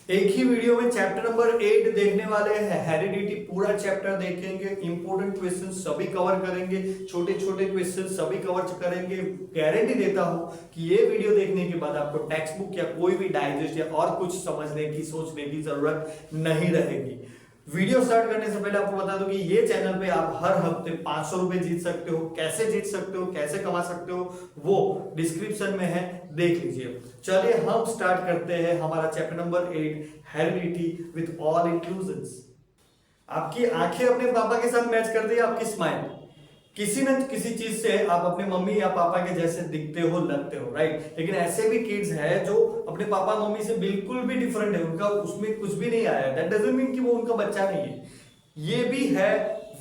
एक ही वीडियो में chapter number 8 देखने वाले हैं। हेरिडिटी पूरा चैप्टर देखेंगे, इंपॉर्टेंट क्वेश्चन सभी कवर करेंगे, छोटे छोटे क्वेश्चन सभी कवर करेंगे। गारंटी देता हूं कि ये वीडियो देखने के बाद आपको टेक्स्ट बुक या कोई भी डाइजेस्ट या और कुछ समझने की सोचने की जरूरत नहीं रहेगी। वीडियो स्टार्ट करने से पहले आपको बता दूं कि ये चैनल पे आप हर हफ्ते 500 रुपए जीत सकते हो। कैसे जीत सकते हो, कैसे कमा सकते हो, वो डिस्क्रिप्शन में है, देख लीजिए। चलिए हम स्टार्ट करते हैं हमारा chapter number 8 heredity with all inclusions. आपकी आंखें अपने पापा के साथ मैच कर रही है, आपकी स्माइल किसी न किसी चीज से आप अपने मम्मी या पापा के जैसे दिखते हो, लगते हो, राइट। लेकिन ऐसे भी किड्स हैं जो अपने पापा मम्मी से बिल्कुल भी डिफरेंट है, उनका उसमें कुछ भी नहीं आया। दैट डजंट मीन कि वो उनका बच्चा नहीं है। ये भी है,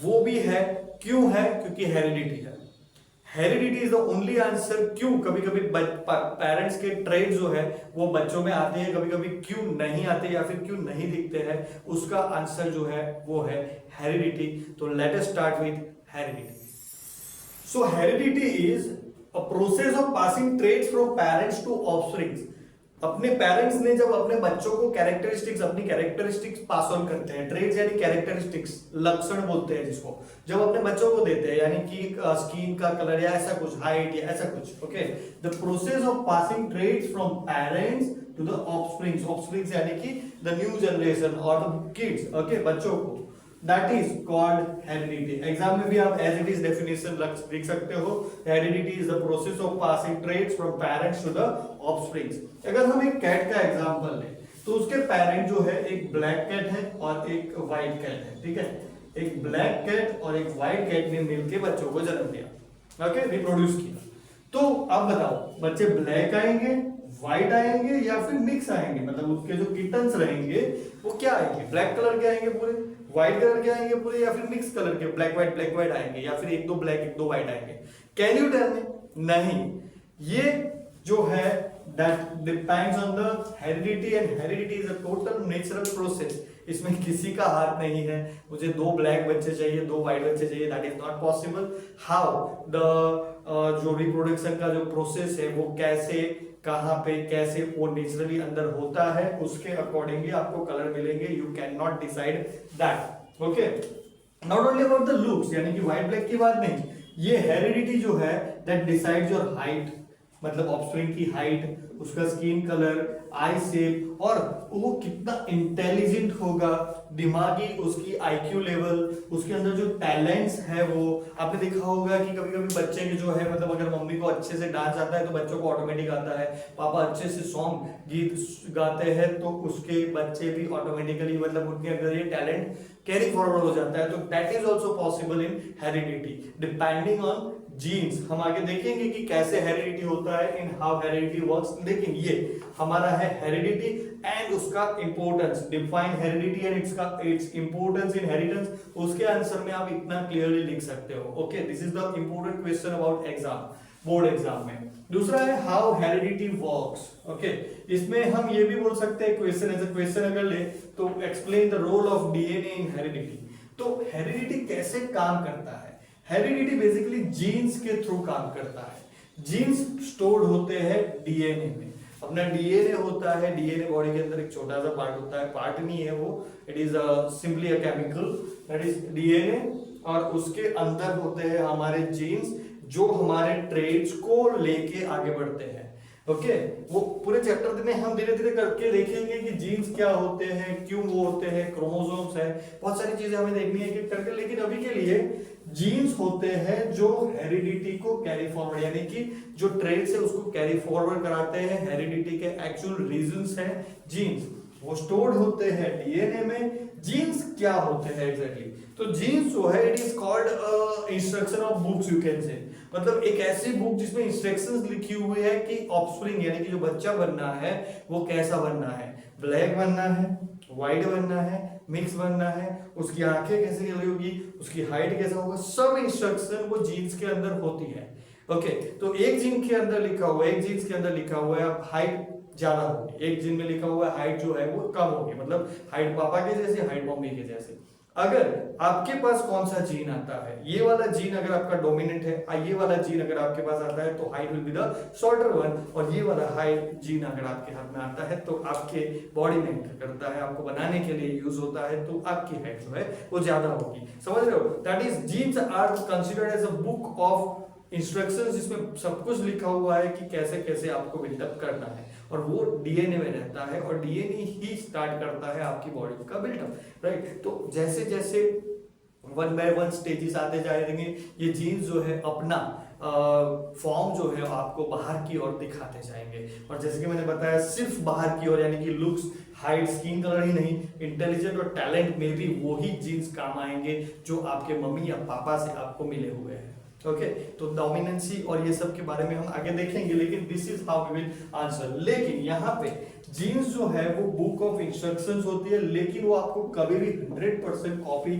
वो भी है। क्यों है? क्योंकि हेरिडिटी है। Heredity is the only answer. क्यों कभी कभी पेरेंट्स के ट्रेड जो है वो बच्चों में आते हैं, कभी कभी क्यों नहीं आते या फिर क्यों नहीं दिखते हैं, उसका आंसर जो है वो है हेरिडिटी। तो let us start with heredity. So heredity is a process of passing traits from parents to offspring. अपने पेरेंट्स ने जब अपने बच्चों को कैरेक्टरिस्टिक्स, अपनी कैरेक्टरिस्टिक्स पास ऑन करते हैं, ट्रेट्स यानी कैरेक्टरिस्टिक्स, लक्षण बोलते हैं जिसको, जब अपने बच्चों को देते हैं, यानी कि स्किन का कलर या ऐसा कुछ, हाइट या ऐसा कुछ, okay. The process of passing traits from parents to the offsprings, offsprings यानी कि द न्यू जनरेशन और द किड्स, ओके, बच्चों को, that is called heredity. Exam में भी आप as it is definition लिख सकते हो। heredity is the process of passing traits from parents to the offspring. अगर हम एक कैट का एग्जांपल लें तो उसके पेरेंट जो है एक ब्लैक कैट है और एक व्हाइट कैट है, ठीक है। एक ब्लैक कैट और एक व्हाइट कैट ने मिलकर बच्चों को जन्म दिया, ओके, रिप्रोड्यूस किया। तो अब बताओ, बच्चे ब्लैक आएंगे, व्हाइट आएंगे या फिर मिक्स आएंगे? मतलब उसके जो किटन्स रहेंगे वो क्या आएंगे? ब्लैक कलर के आएंगे पूरे, व्हाइट कलर के आएंगे पूरे, या फिर मिक्स कलर के ब्लैक व्हाइट आएंगे, या फिर एक दो ब्लैक एक दो व्हाइट आएंगे? Can you tell me? नहीं। ये जो है that depends on the heredity, and heredity is a total natural process. इसमें किसी का हाथ नहीं है। मुझे दो ब्लैक बच्चे चाहिए, दो व्हाइट बच्चे चाहिए, that is not possible. How the जो रिप्रोडक्शन का जो प्रोसेस है वो कैसे, कहां पे, कैसे वो नेचुरली अंदर होता है, उसके अकॉर्डिंगली आपको कलर मिलेंगे। You can not decide that, okay. Not only about the looks, यानी कि व्हाइट ब्लैक की बात नहीं, ये हेरिडिटी जो है दैट डिसाइड्स योर हाइट, मतलब ऑफस्प्रिंग की हाइट, उसका स्किन कलर, आई शेप, और वो कितना इंटेलिजेंट होगा, दिमागी उसकी आईक्यू लेवल, उसके अंदर जो टैलेंट्स है वो। आपने देखा होगा कि कभी कभी बच्चे के जो है, मतलब अगर मम्मी को अच्छे से डांस आता है तो बच्चों को ऑटोमेटिक आता है, पापा अच्छे से सॉन्ग गीत गाते हैं तो उसके बच्चे भी ऑटोमेटिकली, मतलब उनके अंदर ये टैलेंट कैरी फॉरवर्ड हो जाता है। तो that is also possible in heredity depending on jeans. हम आगे देखेंगे कि कैसे हेरिडिटी होता है, इन हाउ हेरिडिटी वर्क्स। लेकिन ये हमारा है हेरिडिटी एंड उसका importance. Define heredity and its importance in inheritance. उसके आंसर में आप इतना क्लियरली लिख सकते हो, okay. This is the important question about exam, board exam में। दूसरा है हाउ हेरिडिटी वर्क्स, ओके। इसमें हम ये भी बोल सकते हैं, क्वेश्चन एज अ क्वेश्चन अगर ले तो explain the role of DNA in heredity. तो हेरिडिटी कैसे काम करता है? हेरिडिटी बेसिकली जीन्स के थ्रू काम करता है। जीन्स स्टोर्ड होते हैं डीएनए में। अपना डीएनए होता है, डीएनए बॉडी के अंदर एक छोटा सा पार्ट होता है, पार्ट नहीं है वो, it is simply a chemical, that is DNA. और उसके अंदर होते हैं हमारे जीन्स जो हमारे ट्रेड्स को लेके आगे बढ़ते हैं, ओके। वो पूरे चैप्टर में हम धीरे धीरे करके देखेंगे कि जीन्स क्या होते हैं, क्यों वो होते हैं, क्रोमोसोम्स है, बहुत सारी चीजें हमें देखनी है कि करके। लेकिन अभी के लिए जीन्स होते हैं जो हेरिडिटी को कैरी फॉरवर्ड, यानी कि जो ट्रेड्स है उसको कैरी फॉरवर्ड कराते हैं। हेरिडिटी के एक्चुअल रीजंस हैं जीन्स, वो स्टोर्ड होते हैं डीएनए में। जीन्स क्या होते हैं एग्जैक्टली? तो जीन्स जो है it is called instruction of books, you can say, मतलब एक ऐसी बुक जिसमें इंस्ट्रक्शंस लिखी हुई है कि ऑफस्प्रिंग यानी कि जो बच्चा बनना है वो कैसा बनना है, ब्लैक बनना है, व्हाइट बनना है, मिक्स बनना है, उसकी आंखें कैसे होगी, उसकी हाइट कैसा होगा, सब इंस्ट्रक्शन वो जीन्स के अंदर होती है, ओके। तो एक जीन के अंदर लिखा हुआ है, एक जीन्स के अंदर लिखा हुआ है हाइट ज्यादा होगी, एक जीन में लिखा हुआ है हाइट जो है वो कम होगी, मतलब हाइट पापा के जैसे, हाइट मम्मी के जैसे। अगर आपके पास कौन सा जीन आता है, ये वाला जीन अगर आपका डोमिनेंट है, ये वाला जीन अगर आपके पास आता है तो height will be the shorter one, और ये वाला हाइट जीन अगर आपके हाथ में आता है तो आपके बॉडी में एंटर करता है, आपको बनाने के लिए यूज होता है, तो आपकी हाइट जो है वो ज्यादा होगी। समझ रहे हो? That is genes are considered as a book of instructions, जिसमें सब कुछ लिखा हुआ है कि कैसे कैसे आपको बिल्डअप करना है, और वो डीएनए में रहता है, और डीएनए ही स्टार्ट करता है आपकी बॉडी का बिल्डअप, राइट। तो जैसे जैसे वन बाय वन स्टेजेस आते जाएंगे, ये जीन्स जो है अपना फॉर्म जो है आपको बाहर की ओर दिखाते जाएंगे, और जैसे कि मैंने बताया सिर्फ बाहर की ओर, यानी कि लुक्स, हाइट, स्किन कलर ही नहीं, इंटेलिजेंट और टैलेंट में भी वही जीन्स काम आएंगे जो आपके मम्मी या पापा से आपको मिले हुए हैं। ओके, तो डोमिनेंसी और ये सब के बारे में हम आगे देखेंगे, लेकिन this is how we will answer. लेकिन यहाँ पे जीन्स जो है वो बुक ऑफ इंस्ट्रक्शंस होती है, लेकिन वो आपको कभी भी 100% कॉपी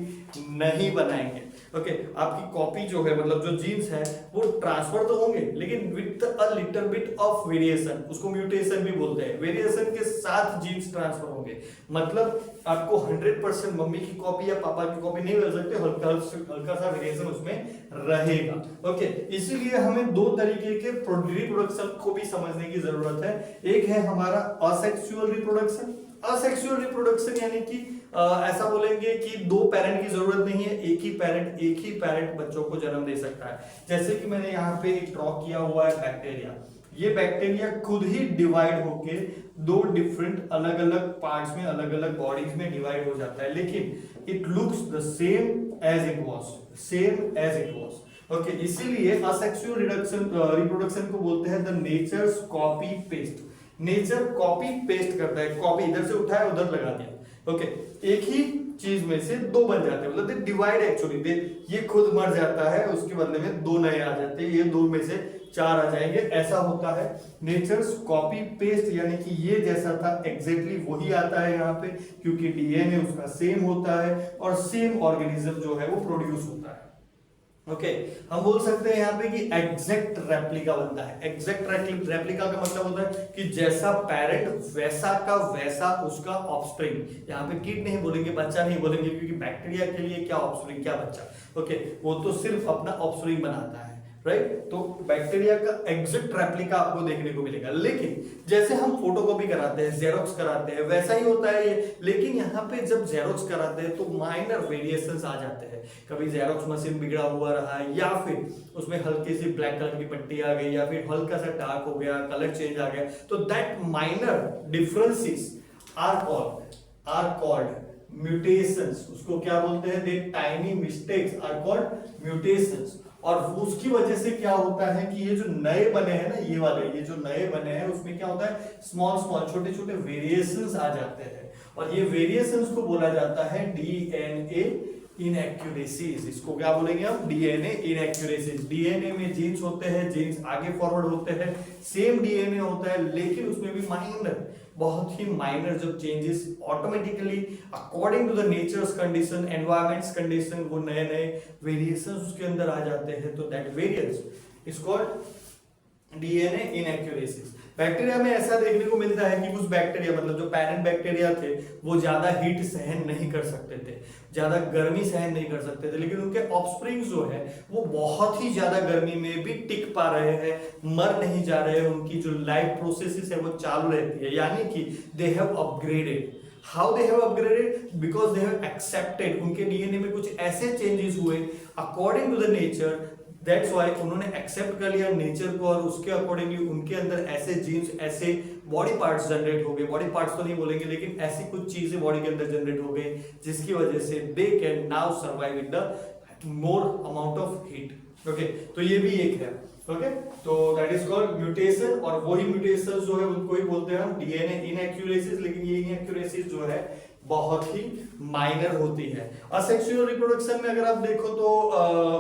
नहीं बनाएंगे। ओके, आपकी कॉपी जो है, मतलब जो जीन्स है वो ट्रांसफर तो होंगे, लेकिन with a little bit of variation, उसको म्यूटेशन भी बोलते हैं। वेरिएशन के साथ जीन्स ट्रांसफर होंगे, मतलब आपको 100% मम्मी की कॉपी या पापा की कॉपी नहीं मिल सकते, हल्का सा वेरिएशन उसमें रहेगा। ओके, इसीलिए हमें दो तरीके के रिप्रोडक्शन को भी समझने की जरूरत है। एक है हमारा असेक्सुअल रिप्रोडक्शन। असेक्सुअल रिप्रोडक्शन यानी कि ऐसा बोलेंगे कि दो पेरेंट की जरूरत नहीं है, एक ही पेरेंट बच्चों को जन्म दे सकता है। जैसे कि मैंने यहाँ पे एक ड्रॉ किया हुआ है बैक्टीरिया, ये बैक्टीरिया खुद ही डिवाइड होके दो डिफरेंट अलग अलग पार्ट्स में, अलग अलग बॉडीज में डिवाइड हो जाता है, लेकिन it looks the same as it was. Okay, इसीलिए असेक्सुअल रिप्रोडक्शन को बोलते हैं the nature's copy paste. Nature copy paste करता है, कॉपी इधर से उठाया उधर लगा दिया। ओके, एक ही चीज में से दो बन जाते हैं, मतलब दे डिवाइड एक्चुअली, दे ये खुद मर जाता है, उसके बदले में दो नए आ जाते हैं, ये दो में से चार आ जाएंगे, ऐसा होता है नेचर्स कॉपी पेस्ट। यानी कि ये जैसा था एग्जैक्टली वही आता है यहाँ पे, क्योंकि डीएनए उसका सेम होता है और सेम ऑर्गेनिज्म जो है वो प्रोड्यूस होता है। ओके, हम बोल सकते हैं यहाँ पे कि एग्जैक्ट रेप्लिका बनता है। एग्जैक्ट रेप्लिका का मतलब होता है कि जैसा पेरेंट वैसा का वैसा उसका ऑफस्प्रिंग। यहाँ पे किड नहीं बोलेंगे, बच्चा नहीं बोलेंगे, क्योंकि बैक्टीरिया के लिए क्या ऑफस्प्रिंग क्या बच्चा। ओके, वो तो सिर्फ अपना ऑफस्प्रिंग बनाता है, राइट। तो बैक्टीरिया का एग्जैक्ट रेप्लिका आपको देखने को मिलेगा। लेकिन जैसे हम फोटोकॉपी कराते हैं, जेरोक्स कराते हैं, वैसा ही होता है ये। लेकिन यहाँ पे जब जेरोक्स कराते हैं तो माइनर वेरिएशंस आ जाते हैं। कभी जेरोक्स मशीन बिगड़ा हुआ रहा है, या फिर उसमें हल्की सी ब्लैक कलर की पट्टी आ गई, या फिर हल्का सा डार्क हो गया, कलर चेंज आ गया, तो that minor differences are called mutations. उसको क्या बोलते हैं? They tiny mistakes are called mutations. और उसकी वजह से क्या होता है कि ये जो नए बने हैं ना, ये जो नए बने हैं उसमें क्या होता है, स्मॉल छोटे छोटे वेरिएशंस आ जाते हैं, और ये वेरिएशंस को बोला जाता है डीएनए इनएक्यूरेसीज। इसको क्या बोलेंगे हम? DNA inaccuracies. डीएनए में जीन्स होते हैं, जीन्स आगे फॉरवर्ड होते हैं, सेम डीएनए होता है, लेकिन उसमें भी बहुत ही माइनर जब changes automatically according to the nature's condition, environment's condition, वो नए नए वेरिएशंस उसके अंदर आ जाते हैं, तो that variance is called DNA inaccuracies. Bacteria में ऐसा देखने को मिलता है कि कुछ बैक्टीरिया, मतलब जो पेरेंट बैक्टीरिया थे, वो ज्यादा हीट सहन नहीं कर सकते थे, ज्यादा गर्मी सहन नहीं कर सकते थे, लेकिन उनके ऑफस्प्रिंग जो है वो बहुत ही ज्यादा गर्मी में भी टिक पा रहे हैं, मर नहीं जा रहे हैं, उनकी जो लाइफ प्रोसेसेस है वो चालू रहती है। यानी कि they have upgraded. How they have upgraded? Because they have accepted, उनके डीएनए में कुछ ऐसे चेंजेस हुए according to the nature, that's why उन्होंने एक्सेप्ट कर लिया नेचर को, और उसके अकॉर्डिंगली उनके अंदर ऐसे जीन्स, ऐसे बॉडी पार्ट्स जनरेट हो गए। बॉडी पार्ट्स तो नहीं बोलेंगे, लेकिन ऐसी कुछ चीजें बॉडी के अंदर जनरेट हो गई जिसकी वजह से they can now survive with the more amount of heat. Okay, तो ये भी एक है। ओके, तो दैट इज कॉल्ड म्यूटेशन, और वही म्यूटेशन जो है उनको ही बोलते हैं हम डीएनए इनएक्यूरेसीज। लेकिन ये इनएक्यूरेसीज जो है बहुत ही माइनर होती है। असेक्सुअल रिप्रोडक्शन में अगर आप देखो तो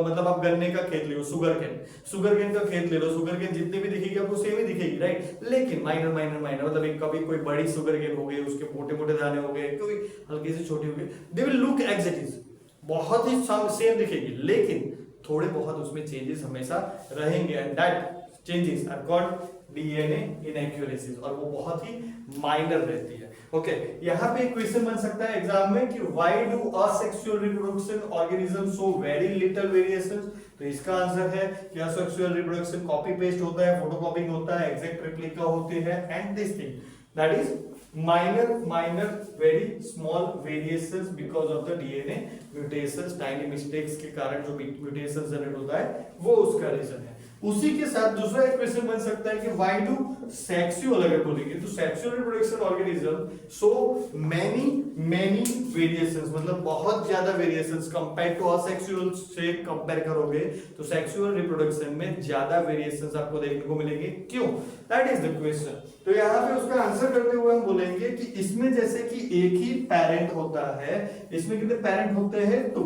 मतलब आप गन्ने का खेत ले लो, शुगर केन का खेत ले लो, शुगर केन जितनी भी दिखेगी आपको सेम ही दिखेगी, राइट। लेकिन माइनर मतलब एक कभी कोई बड़ी शुगर केन हो गई, उसके मोटे मोटे दाने हो गए, कोई हल्की सी छोटी हो गई, they will look as it is, बहुत ही सेम दिखेगी, लेकिन थोड़े बहुत उसमें चेंजेस हमेशा रहेंगे, and that changes are called DNA inaccuracies, और वो बहुत ही माइनर रहती है। ओके, यहाँ पे एक क्वेश्चन बन सकता है एग्जाम में कि why do asexual reproduction organism show very little variations. तो इसका आंसर है कि असेक्सुअल रिप्रोडक्शन कॉपी पेस्ट होता है, फोटोकॉपिंग होता है, एग्जैक्ट रेप्लिका होती है, and this thing that is minor very small variations because of the DNA mutations, tiny mistakes के कारण जो mutations जनरेट होता है वो उसका रीजन है। उसी के साथ दूसरा एक क्वेश्चन बन सकता है कि why do sexual, अगर बोलेंगे तो sexual reproduction organism so many variations, मतलब बहुत ज्यादा variations कंपेयर टू asexual से कंपेयर करोगे तो सेक्सुअल रिप्रोडक्शन में ज्यादा वेरिएशंस आपको देखने को मिलेंगे। क्यों? That is the question. तो यहाँ पे उसका आंसर करते हुए हम बोलेंगे कि इसमें जैसे कि एक ही पेरेंट होता है, इसमें कितने पेरेंट होते हैं? 2।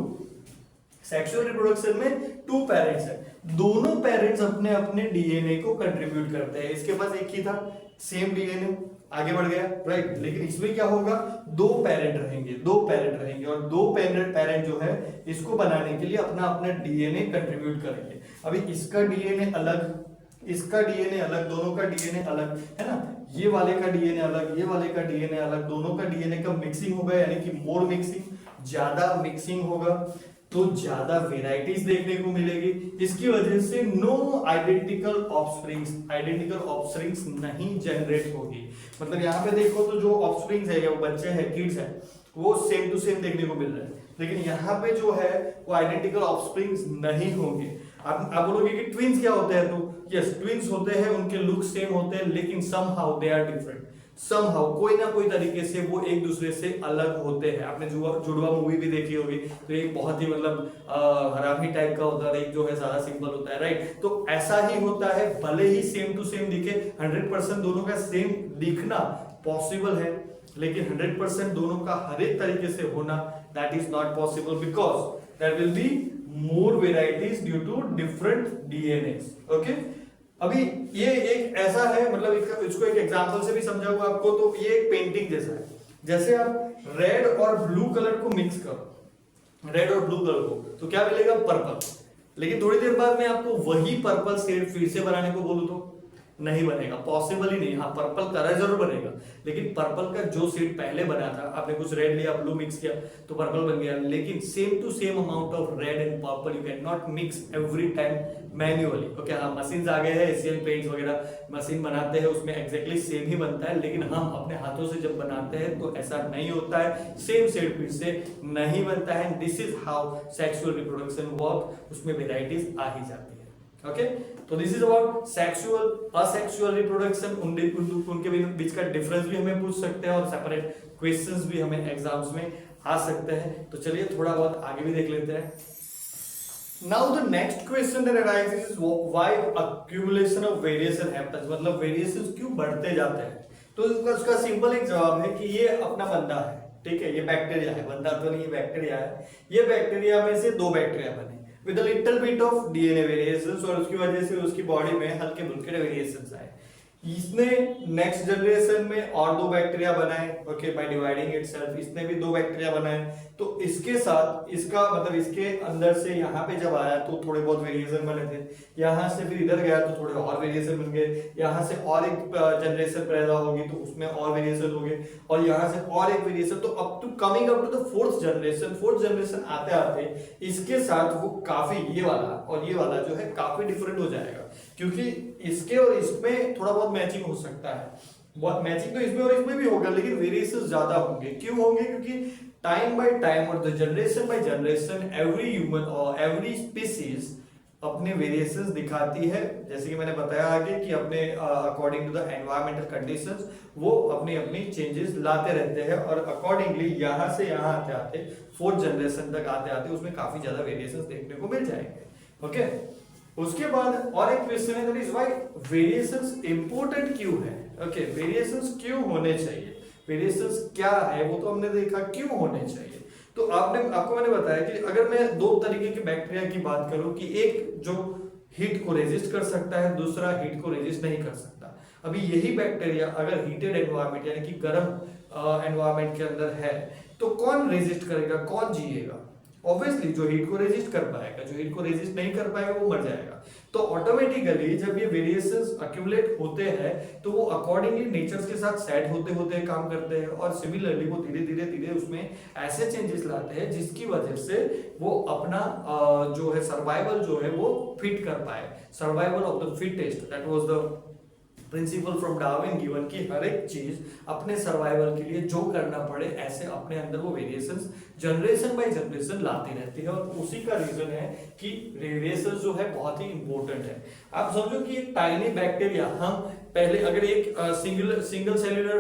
सेक्सुअल रिप्रोडक्शन में 2 पेरेंट्स हैं, दोनों पेरेंट्स अपने अपने डीएनए को कंट्रीब्यूट करते हैं। इसके पास एक ही था, सेम डीएनए, आगे बढ़ गया, राइट। लेकिन इसमें क्या होगा? 2 पेरेंट रहेंगे, और 2 पेरेंट जो है इसको बनाने के लिए अपना अपना डीएनए कंट्रीब्यूट करेंगे। अभी इसका डीएनए अलग, इसका डीएनए अलग, दोनों का डीएनए अलग है ना, ये वाले का डीएनए अलग, ये वाले का डीएनए अलग, दोनों का डीएनए का मिक्सिंग होगा, यानी कि मोर मिक्सिंग, ज्यादा मिक्सिंग होगा तो ज्यादा वेराइटीज देखने को मिलेगी। इसकी वजह से नो आइडेंटिकल ऑफस्प्रिंग्स नहीं जनरेट होगी। मतलब यहाँ पे देखो तो जो ऑफस्प्रिंग्स है या वो बच्चे हैं, किड्स हैं, वो सेम टू सेम देखने को मिल रहा है, लेकिन यहाँ पे जो है वो आइडेंटिकल ऑफस्प्रिंग्स नहीं होंगे। आप बोलोगे कि ट्विंस क्या होते हैं? तो यस, ट्विंस होते हैं, उनके लुक सेम होते हैं, लेकिन somehow they are different. Somehow कोई ना कोई तरीके से वो एक दूसरे से अलग होते हैं। आपने जुड़वा मूवी भी देखी होगी, तो एक बहुत ही मतलब हरामी टाइप का होता है, एक जो है सारा सिंपल होता है, राइट। तो ऐसा ही होता है, भले ही सेम टू सेम दिखे, 100% दोनों का सेम दिखना पॉसिबल है, लेकिन 100% दोनों का हर एक तरीके से होना that is not possible, because there will be more varieties due to different DNA. Okay, अभी ये एक ऐसा है, मतलब इसको एक एग्जांपल से भी समझाऊंगा आपको। तो ये एक पेंटिंग जैसा है, जैसे आप रेड और ब्लू कलर को मिक्स करो, रेड और ब्लू कलर को, तो क्या मिलेगा? पर्पल। लेकिन थोड़ी देर बाद मैं आपको वही पर्पल शेड फिर से बनाने को बोलूं तो नहीं बनेगा, पॉसिबल ही नहीं। हाँ, पर्पल कलर जरूर बनेगा, लेकिन पर्पल का जो शेड पहले बना था, आपने कुछ रेड लिया, ब्लू मिक्स किया तो पर्पल बन गया, लेकिन same to same amount of red and purple you can not mix every time manually. Okay, हाँ, मशीन आ गए हैं, एशियन पेंट्स वगैरह मशीन बनाते हैं, उसमें एग्जैक्टली सेम ही बनता है, लेकिन हम अपने हाथों से जब बनाते हैं तो ऐसा नहीं होता है, सेम शेड फिर से नहीं बनता है। This is how sexual reproduction work, उसमें वेराइटीज आ ही जाती है। ओके, तो this is about sexual asexual reproduction. उनके बीच का डिफरेंस भी हमें पूछ सकते हैं, और सेपरेट क्वेश्चंस भी हमें एग्जाम्स में आ सकते हैं। तो चलिए थोड़ा बहुत आगे भी देख लेते हैं। Now the next question that arises is why accumulation of variation happens, मतलब वेरिएशंस क्यों बढ़ते जाते हैं? तो उसका सिंपल एक जवाब है कि ये अपना बंदा है, ठीक है, ये बैक्टीरिया है, बंदा तो नहीं, बैक्टीरिया है। ये बैक्टीरिया में से 2 बैक्टीरिया बने with a little bit of DNA variations, और उसकी वजह से उसकी बॉडी में हल्के फुल्के वेरिएशंस आए। इसने नेक्स्ट जनरेशन में और 2 बैक्टीरिया बनाए, ओके, बाय डिवाइडिंग इटसेल्फ। इसने भी 2 बैक्टीरिया बनाए, तो इसके साथ इसका मतलब इसके अंदर से यहाँ पे जब आया तो थोड़े बहुत वेरिएशन बने थे, यहाँ से फिर इधर गया तो थोड़े और वेरिएशन बन गए, यहाँ से और एक जनरेशन पैदा होगी तो उसमें और वेरिएशन हो गए, और यहाँ से और एक वेरिएशन, तो up to coming up to the 4th generation. 4th generation आते आते इसके साथ वो काफी, ये वाला और ये वाला जो है काफी डिफरेंट हो जाएगा, क्योंकि इसके और इसमें थोड़ा बहुत मैचिंग हो सकता है, बहुत मैचिंग तो इसमें और इसमें भी होगा, लेकिन वेरिएशन ज्यादा होंगे। क्यों होंगे? क्योंकि टाइम बाय टाइम और the generation by generation every human और एवरी स्पीसीज अपने वेरिएशंस दिखाती है। जैसे कि मैंने बताया आगे कि अपने according to the environmental conditions वो अपनी अपनी चेंजेस लाते रहते हैं, और अकॉर्डिंगली यहाँ से यहाँ आते आते 4th जनरेशन तक आते आते उसमें काफी ज्यादा वेरिएशंस देखने को मिल जाएंगे। ओके, उसके बाद और एक क्वेश्चन है, that is why variations important क्यों है? ओके, वेरिएशंस क्यों होने चाहिए, वेरिएशंस क्या है वो तो हमने देखा, क्यों होने चाहिए। तो आपको मैंने बताया कि अगर मैं 2 तरीके के बैक्टीरिया की बात करूं कि एक जो हीट को रेजिस्ट कर सकता है, दूसरा हीट को रेजिस्ट नहीं कर सकता। अभी यही बैक्टीरिया अगर हीटेड एनवायरनमेंट यानी कि गर्म एनवायरनमेंट के अंदर है तो कौन रेजिस्ट करेगा, कौन जिएगा? ऑब्वियसली जो हीट को रेजिस्ट कर पाएगा, जो हीट को रेजिस्ट नहीं कर पाएगा वो मर जाएगा। तो ऑटोमेटिकली जब ये वेरिएशंस अक्यूमुलेट होते हैं तो वो अकॉर्डिंगली नेचर के साथ सेट होते होते काम करते हैं, और सिमिलरली वो धीरे धीरे धीरे उसमें ऐसे चेंजेस लाते हैं जिसकी वजह से वो अपना जो है सर्वाइवल जो है वो फिट कर पाए, survival of the fittest, that was the principle from Darwin given कि हर एक चीज अपने सर्वाइवल के लिए जो करना पड़े ऐसे अपने अंदर वो वेरिएशंस जनरेशन बाय जनरेशन लाती रहती है, और उसी का रीजन है कि वेरिएशंस जो है बहुत ही इंपॉर्टेंट है। आप समझो कि एक टाइनी बैक्टीरिया, हम पहले अगर एक सिंगल सेल्यूलर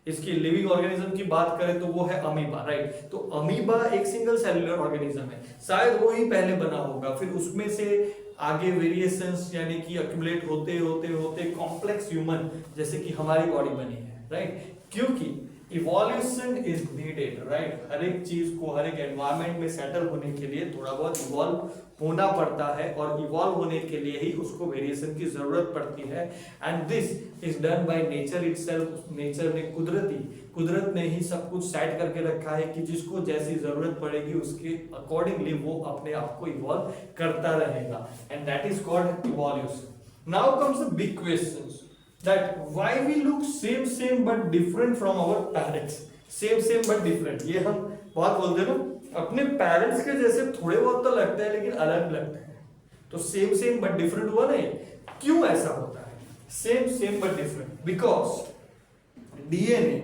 इसकी लिविंग ऑर्गेनिज्म की बात करें तो वो है अमीबा, राइट। तो अमीबा एक सिंगल सेल्यूलर ऑर्गेनिज्म है, शायद वो ही पहले बना होगा, फिर उसमें से आगे वेरिएशंस यानी कि अक्यूमुलेट होते होते होते कॉम्प्लेक्स ह्यूमन जैसे कि हमारी बॉडी बनी है, राइट। क्योंकि इवोल्यूशन इज नीडेड, राइट। हर एक चीज को हर एक एनवायरनमेंट में सेटल होने के लिए थोड़ा बहुत इवॉल्व होना पड़ता है, और इवॉल्व होने के लिए ही उसको वेरिएशन की जरूरत पड़ती है, and this is done by nature itself. Nature ने कुदरत ने ही सब कुछ सेट करके रखा है कि जिसको जैसी जरूरत पड़ेगी उसके अकॉर्डिंगली वो अपने आप को इवॉल्व करता रहेगा, and that is called evolution. Now comes the big questions that why we look same but different from our parents, same but different। ये हम बहुत बोलते हैं ना, अपने पेरेंट्स के जैसे थोड़े बहुत तो लगते हैं लेकिन अलग लगते हैं, तो सेम बट डिफरेंट हुआ नहीं। क्यों ऐसा होता है same but different? Because DNA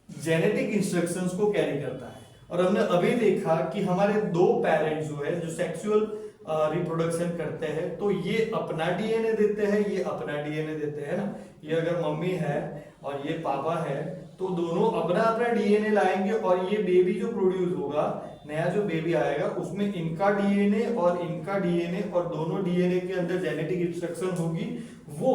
genetic instructions को कैरी करता है, और हमने अभी देखा कि हमारे दो पेरेंट्स जो है जो सेक्सुअल रिप्रोडक्शन करते हैं तो ये अपना डीएनए देते हैं, ये अपना डीएनए देते हैं ना। ये अगर मम्मी है और ये पापा है तो दोनों अपना अपना डीएनए लाएंगे, और ये बेबी जो प्रोड्यूस होगा, नया जो बेबी आएगा उसमें इनका डीएनए और इनका डीएनए और दोनों डीएनए के अंदर जेनेटिक इंस्ट्रक्शन होगी, वो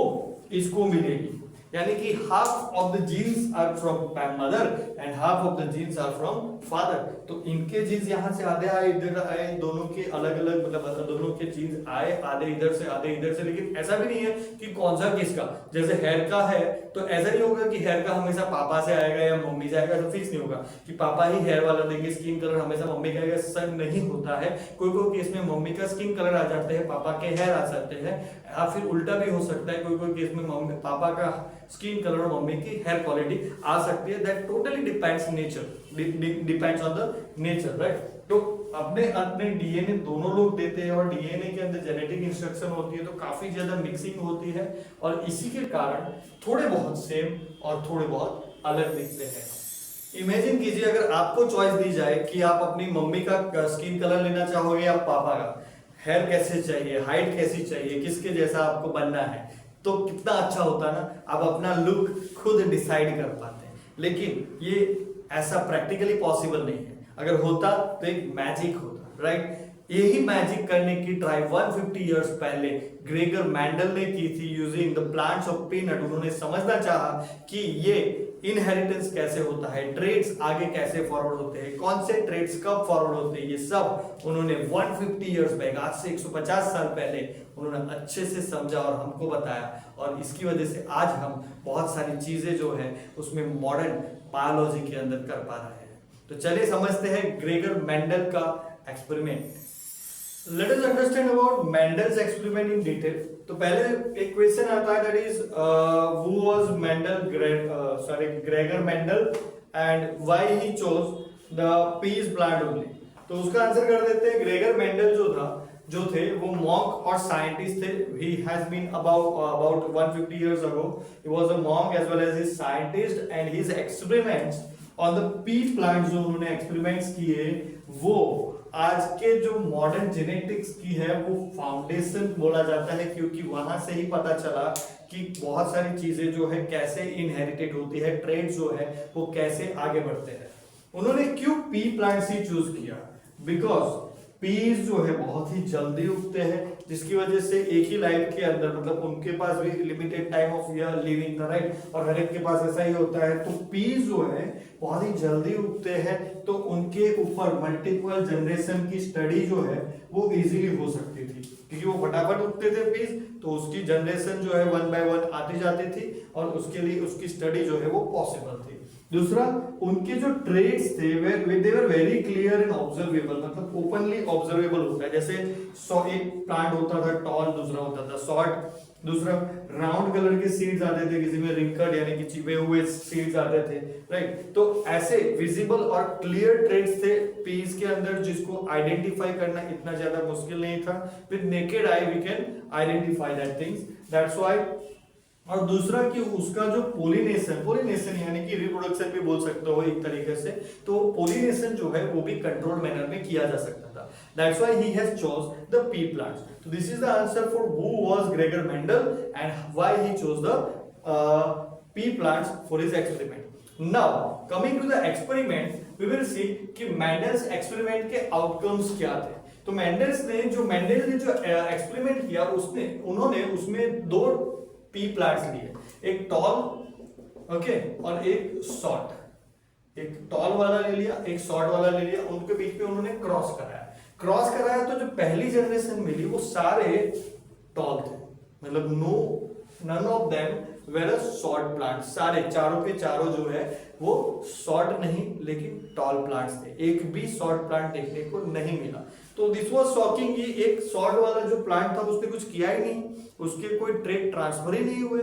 इसको मिलेगी। यानी कि half of the genes are from mother and half of the genes are from father. तो इनके जीन्स यहाँ से आधे आए, इधर आए, दोनों के अलग अलग मतलब दोनों के जीन्स आए, आधे इधर से आधे इधर से। लेकिन ऐसा भी नहीं है कि कौन सा किसका, जैसे हेयर का है तो ऐसा नहीं होगा कि हेयर का हमेशा पापा से आएगा या मम्मी से आएगा, ऐसा फिक्स नहीं होगा कि पापा ही हेयर वाला देंगे, स्किन कलर हमेशा मम्मी का आएगा, ऐसा नहीं होता है। कोई कोई केस में मम्मी का स्किन कलर आ जाते हैं, पापा के हेयर आ सकते हैं, या फिर उल्टा भी हो सकता है, कोई कोई केस में मम्मी पापा का स्किन कलर और मम्मी की हेयर क्वालिटी आ सकती है। That totally depends nature, depends on the nature, right. तो अपने अपने डीएनए दोनों लोग देते हैं, और डीएनए के अंदर जेनेटिक इंस्ट्रक्शन होती है, तो काफी ज्यादा मिक्सिंग होती है, और इसी के कारण थोड़े बहुत सेम और थोड़े बहुत अलग दिखते हैं। इमेजिन कीजिए अगर आपको चॉइस दी जाए कि आप अपनी मम्मी का स्किन कलर लेना चाहोगे या पापा का, हेयर कैसे चाहिए, हाइट कैसी चाहिए, किसके जैसा आपको बनना है, तो कितना अच्छा होता ना, आप अपना लुक खुद डिसाइड कर पाते हैं। लेकिन ये ऐसा प्रैक्टिकली पॉसिबल नहीं है। अगर होता तो एक मैजिक होता, राइट। यही मैजिक करने की ट्राई 150 इयर्स पहले ग्रेगर मेंडल ने की थी using the plants of peanut. उन्होंने समझना चाहा कि ये इनहेरिटेंस कैसे होता है, ट्रेड्स आगे कैसे फॉरवर्ड होते हैं, कौन से ट्रेड्स कब फॉरवर्ड होते हैं, ये सब उन्होंने 150 इयर्स बैक, आज से 150 साल पहले उन्होंने अच्छे से समझा और हमको बताया। और इसकी वजह से आज हम बहुत सारी चीजें जो है उसमें मॉडर्न बायोलॉजी के अंदर कर पा रहे हैं। तो चलिए समझते हैं ग्रेगर मेंडल का experiment. Let us understand about Mendel's experiment in detail. तो पहले एक क्वेश्चन आता है, that is who was Gregor Mendel and why he chose the peas plant only. तो उसका आंसर कर देते हैं। ग्रेगर मेंडल जो थे वो मॉन्क और साइंटिस्ट थे। He has been about 150 years ago. He was a monk as well as a scientist, and his experiments on the pea plants जो उन्होंने एक्सपेरिमेंट्स किए वो आज के जो मॉडर्न जेनेटिक्स की है वो फाउंडेशन बोला जाता है, क्योंकि वहां से ही पता चला कि बहुत सारी चीजें जो है कैसे इनहेरिटेड होती है, ट्रेड जो है वो कैसे आगे बढ़ते हैं। उन्होंने क्यों पी प्लांट्स ही चूज किया? बिकॉज पीस जो है बहुत ही जल्दी उगते हैं, जिसकी वजह से एक ही लाइफ के अंदर मतलब उनके पास भी limited time of year living था, राइट, और हर एक के पास ऐसा ही होता है। तो पीस जो है बहुत ही जल्दी उगते हैं, तो उनके ऊपर मल्टीपल जनरेशन की स्टडी जो है वो इजीली हो सकती थी, क्योंकि वो फटाफट उगते थे पीस, तो उसकी जनरेशन जो है 1 by 1 आती जाती थी, और उसके लिए उसकी स्टडी जो है वो पॉसिबल थी। दूसरा, उनके जो ट्रेड्स थे they were very clear and observable, मतलब ओपनली ऑब्जर्वेबल होता है। जैसे एक प्लांट होता था टॉल, दूसरा होता था शॉर्ट, दूसरा राउंड कलर के सीड्स आते थे, किसी में रिंकल्ड यानी कि चिपे हुए सीड्स आते थे, राइट। तो ऐसे विजिबल और क्लियर ट्रेड्स थे पीस के अंदर, जिसको आइडेंटिफाई करना इतना ज्यादा मुश्किल नहीं था। With naked eye we can identify that things, that's why. और दूसरा कि उसका जो पोलिनेशन यानी कि रिप्रोडक्शन भी बोल सकते हो एक तरीके से, तो पोलिनेशन जो है वो भी कंट्रोल्ड मैनर में किया जा सकता था। That's why he has chose the pea plants. तो this is the answer for who was Gregor Mendel and why he chose the pea plants for his experiment. Now coming to the experiment, we will see कि Mendel's experiment के outcomes क्या थे। तो Mendel ने जो experiment किया उन्होंने उसमें दो पी प्लांट्स लिए, एक टॉल ओके और एक शॉर्ट। एक टॉल वाला ले लिया, एक शॉर्ट वाला ले लिया, उनके बीच में उन्होंने क्रॉस कराया। तो जो पहली जनरेशन मिली वो सारे टॉल थे, मतलब none of them were a short plant. सारे चारों के चारों जो है वो शॉर्ट नहीं लेकिन टॉल प्लांट्स थे, एक भी शॉर्ट प्लांट देखने को नहीं मिला। तो दिस वाज शॉकिंग कि एक शॉर्ट वाला जो प्लांट था उसने कुछ किया ही नहीं, उसके कोई ट्रेड ट्रांसफर ही नहीं हुए।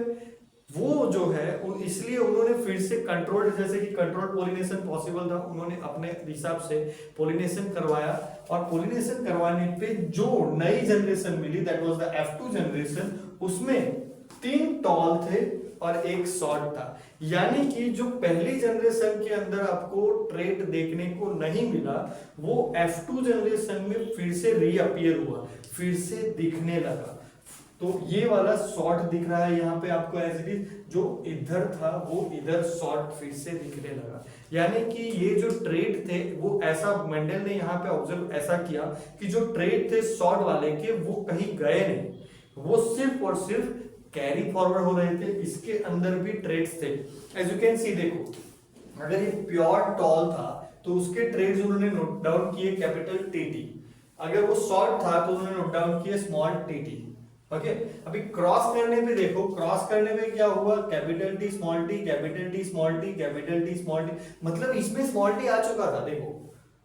वो जो है इसलिए उन्होंने फिर से कंट्रोल्ड, जैसे कि कंट्रोल्ड पोलिनेशन पॉसिबल था, उन्होंने अपने हिसाब से पोलिनेशन करवाया। और पोलिनेशन करवाने पे जो नई जनरेशन मिली that was the F2 generation, उसमें 3 टॉल थे और एक शॉर्ट था। यानी कि जो पहली जनरेशन के अंदर आपको ट्रेड देखने को नहीं मिला वो F2 जनरेशन में फिर से रीअपीयर हुआ, फिर से दिखने लगा। तो ये वाला शॉर्ट दिख रहा है यहाँ पे आपको एज इट इज, जो इधर था वो इधर शॉर्ट फिर से दिखने लगा। यानी कि ये जो ट्रेड थे वो ऐसा मेंडल ने यहाँ पे ऑब्जर्व ऐसा किया कि जो ट्रेड थे शॉर्ट वाले के वो कहीं गए नहीं, वो सिर्फ और सिर्फ कैरी फॉरवर्ड हो रहे थे। इसके अंदर भी ट्रेड्स थे, एज यू कैन सी। देखो अगर ये प्योर टॉल था तो उसके ट्रेड्स उन्होंने नोट डाउन किए कैपिटल टीटी, अगर वो शॉर्ट था तो उन्होंने नोट डाउन किए स्मॉल टीटी। ओके, अभी क्रॉस करने पे देखो, क्रॉस करने में क्या हुआ, capital T small T, capital T small T, capital T small T, मतलब इसमें स्मॉल टी आ चुका था। देखो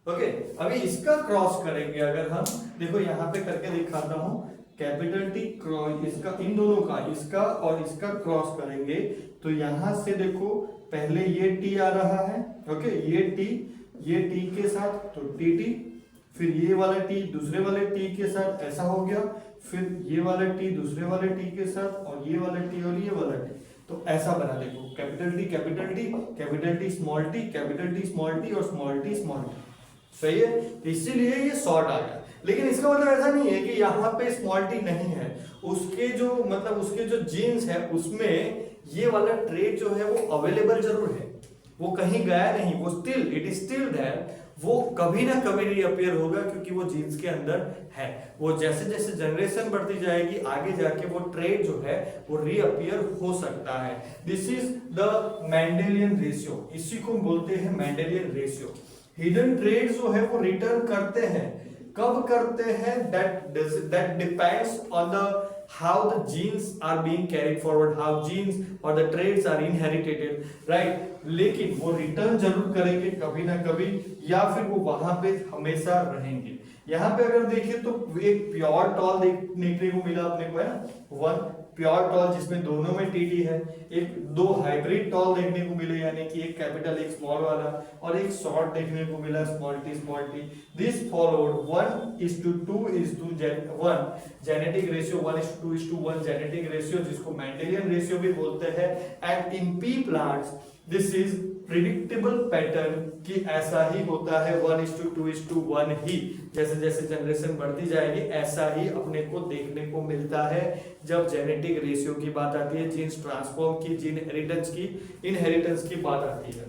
ओके, अभी इसका क्रॉस करेंगे अगर हम, देखो यहाँ पे करके दिखाता हूं, कैपिटल टी क्रॉस, इसका इन दोनों का, इसका और इसका क्रॉस करेंगे तो यहां से देखो पहले ये टी आ रहा है, ओके ये टी के साथ तो टी टी, फिर ये वाला टी दूसरे वाले टी के साथ ऐसा हो गया, फिर ये वाला टी दूसरे वाले टी के साथ और ये वाला टी और ये वाला टी, तो ऐसा बना। देखो capital T capital T, capital T small T, capital T small T और स्मॉल टी स्मॉल टी, सही है। इसीलिए ये शॉर्ट आ गया, लेकिन इसका मतलब ऐसा नहीं है कि यहाँ पे स्मॉल टी नहीं है, उसके जो मतलब उसके जो जीन्स है उसमें ये वाला ट्रेड जो है वो अवेलेबल जरूर है, वो कहीं गया नहीं, वो still it is still there, वो कभी ना कभी रीअपीयर होगा क्योंकि वो जीन्स के अंदर है। वो जैसे जैसे जनरेशन बढ़ती जाएगी आगे जाके वो ट्रेड जो है वो रीअपीयर हो सकता है। This is the Mendelian ratio, इसी को बोलते हैं मेंडेलियन रेशियो। हिडन ट्रेड जो है वो रिटर्न करते हैं, कब करते हैं, that depends on the how the genes are being carried forward, how genes or the traits are inherited, right? लेकिन वो रिटर्न जरूर करेंगे कभी ना कभी, या फिर वो वहां पे हमेशा रहेंगे। यहाँ पे अगर देखें तो एक प्योर टॉल देखने को मिला अपने को, है ना, वन प्योर टॉल जिसमें दोनों में टीटी है, एक दो हाइब्रिड टॉल देखने को मिले यानी कि एक कैपिटल एक स्मॉल वाला, और एक शॉर्ट देखने को मिला small T. This followed 1:2:1 genetic ratio, 1:2:1 genetic ratio, जिसको मेंडेलियन रेशियो भी बोलते हैं। And in P plants this is predictable pattern कि ऐसा ही होता है, 1:2:1 ही, जैसे जैसे जनरेशन बढ़ती जाएगी ऐसा ही अपने को देखने को मिलता है। जब जेनेटिक रेशियो की बात आती है, जीन्स ट्रांसफॉर्म की, जीन इनहेरिटेंस की बात आती है।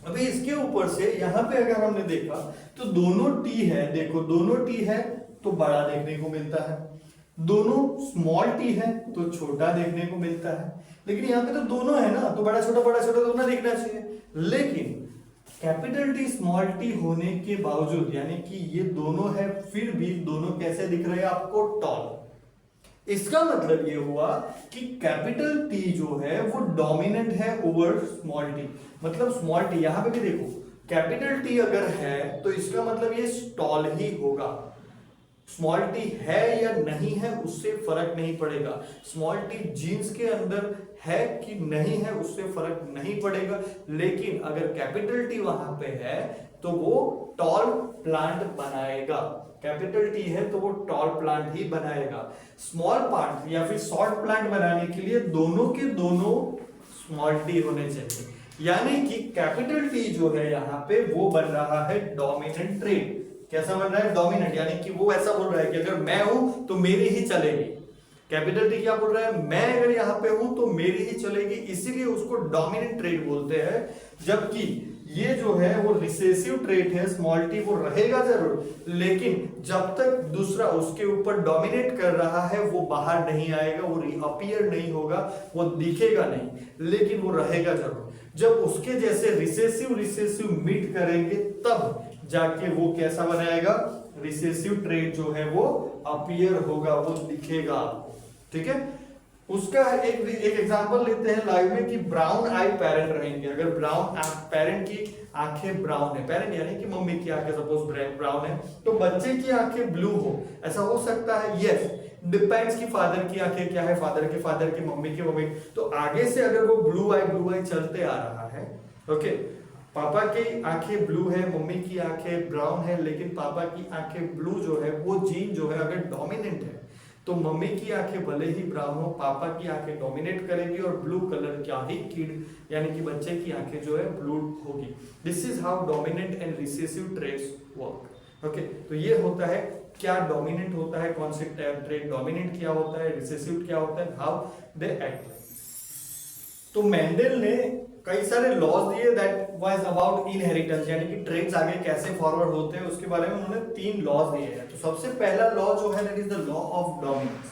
अभी इसके ऊपर से यहाँ पे अगर हमने देखा तो दोनों टी है, देखो दोनों टी है तो बड़ा देखने को मिलता है, दोनों स्मॉल टी है तो छोटा देखने को मिलता है। लेकिन यहाँ पे तो दोनों है ना, तो बड़ा छोटा दोनों दिखना चाहिए। लेकिन कैपिटल टी स्मॉल टी होने के बावजूद, यानी कि ये दोनों है, फिर भी दोनों कैसे दिख रहे हैं आपको, टॉल। इसका मतलब ये हुआ कि कैपिटल टी जो है वो डोमिनेंट है ओवर स्मॉल टी। मतलब स्मॉल टी, यहां पे भी देखो कैपिटल टी अगर है तो इसका मतलब ये स्टॉल ही होगा। स्मॉल टी है या नहीं है उससे फर्क नहीं पड़ेगा, स्मॉल टी जीन्स के अंदर है कि नहीं है उससे फर्क नहीं पड़ेगा, लेकिन अगर कैपिटल टी वहां पे है तो वो टॉल प्लांट बनाएगा। कैपिटल टी है तो वो टॉल प्लांट ही बनाएगा। स्मॉल प्लांट या फिर शॉर्ट प्लांट बनाने के लिए दोनों के दोनों स्मॉल टी होने चाहिए, यानी कि कैपिटल टी जो है यहाँ पे वो बन रहा है डोमिनेंट ट्रेड। कैसा बन रहा है? डोमिनेंट, यानी कि वो ऐसा बोल रहा है कि अगर मैं हूं तो मेरी ही चलेगी। कैपिटल टी क्या बोल रहा है? मैं अगर यहाँ पे हूं तो मेरी ही चलेगी, इसीलिए उसको डोमिनेंट ट्रेड बोलते हैं। जबकि ये जो है वो रिसेसिव ट्रेड है, स्मॉल टी वो रहेगा जरूर, लेकिन जब तक दूसरा उसके ऊपर डोमिनेट कर रहा है वो बाहर नहीं आएगा, वो रीअपीयर नहीं होगा, वो दिखेगा नहीं, लेकिन वो रहेगा जरूर। जब उसके जैसे रिसेसिव मीट करेंगे तब जाके वो कैसा बनाएगा? रिसेसिव ट्रेड जो है वो अपीयर होगा, वो दिखेगा आपको। ठीक है, उसका एक एग्जांपल लेते हैं लाइव में कि ब्राउन आई पेरेंट रहेंगे। अगर ब्राउन पेरेंट की आंखें ब्राउन है, पेरेंट यानी कि मम्मी की आंखें सपोज ब्राउन है, तो बच्चे की आंखें ब्लू हो, ऐसा हो सकता है? यस, डिपेंड्स कि फादर की आंखें क्या है, फादर की मम्मी की मम्मी। तो आगे से अगर वो ब्लू आई चलते आ रहा है, ओके, पापा की आंखें ब्लू है, मम्मी की आंखें ब्राउन है, लेकिन पापा की आंखें ब्लू जो है वो जीन जो है अगर डोमिनेंट है तो मम्मी की आंखें भले ही ब्राउन हो, पापा की आंखें डोमिनेट करेगी और ब्लू कलर क्या ही किड यानी कि बच्चे की आंखें जो है ब्लू होगी। This is how dominant and recessive traits work. Okay, तो ये होता है क्या डोमिनेंट होता है, कौन से ट्रेड डोमिनेंट क्या होता है, रिसेसिव क्या होता है, हाउ दे एक्ट। तो मेंडल ने कई सारे लॉज दिए दैट वाज अबाउट इनहेरिटेंस, यानी कि ट्रेड्स आगे कैसे फॉरवर्ड होते हैं उसके बारे में उन्होंने 3 लॉज दिए हैं। तो सबसे पहला लॉ जो है that is the law of dominance.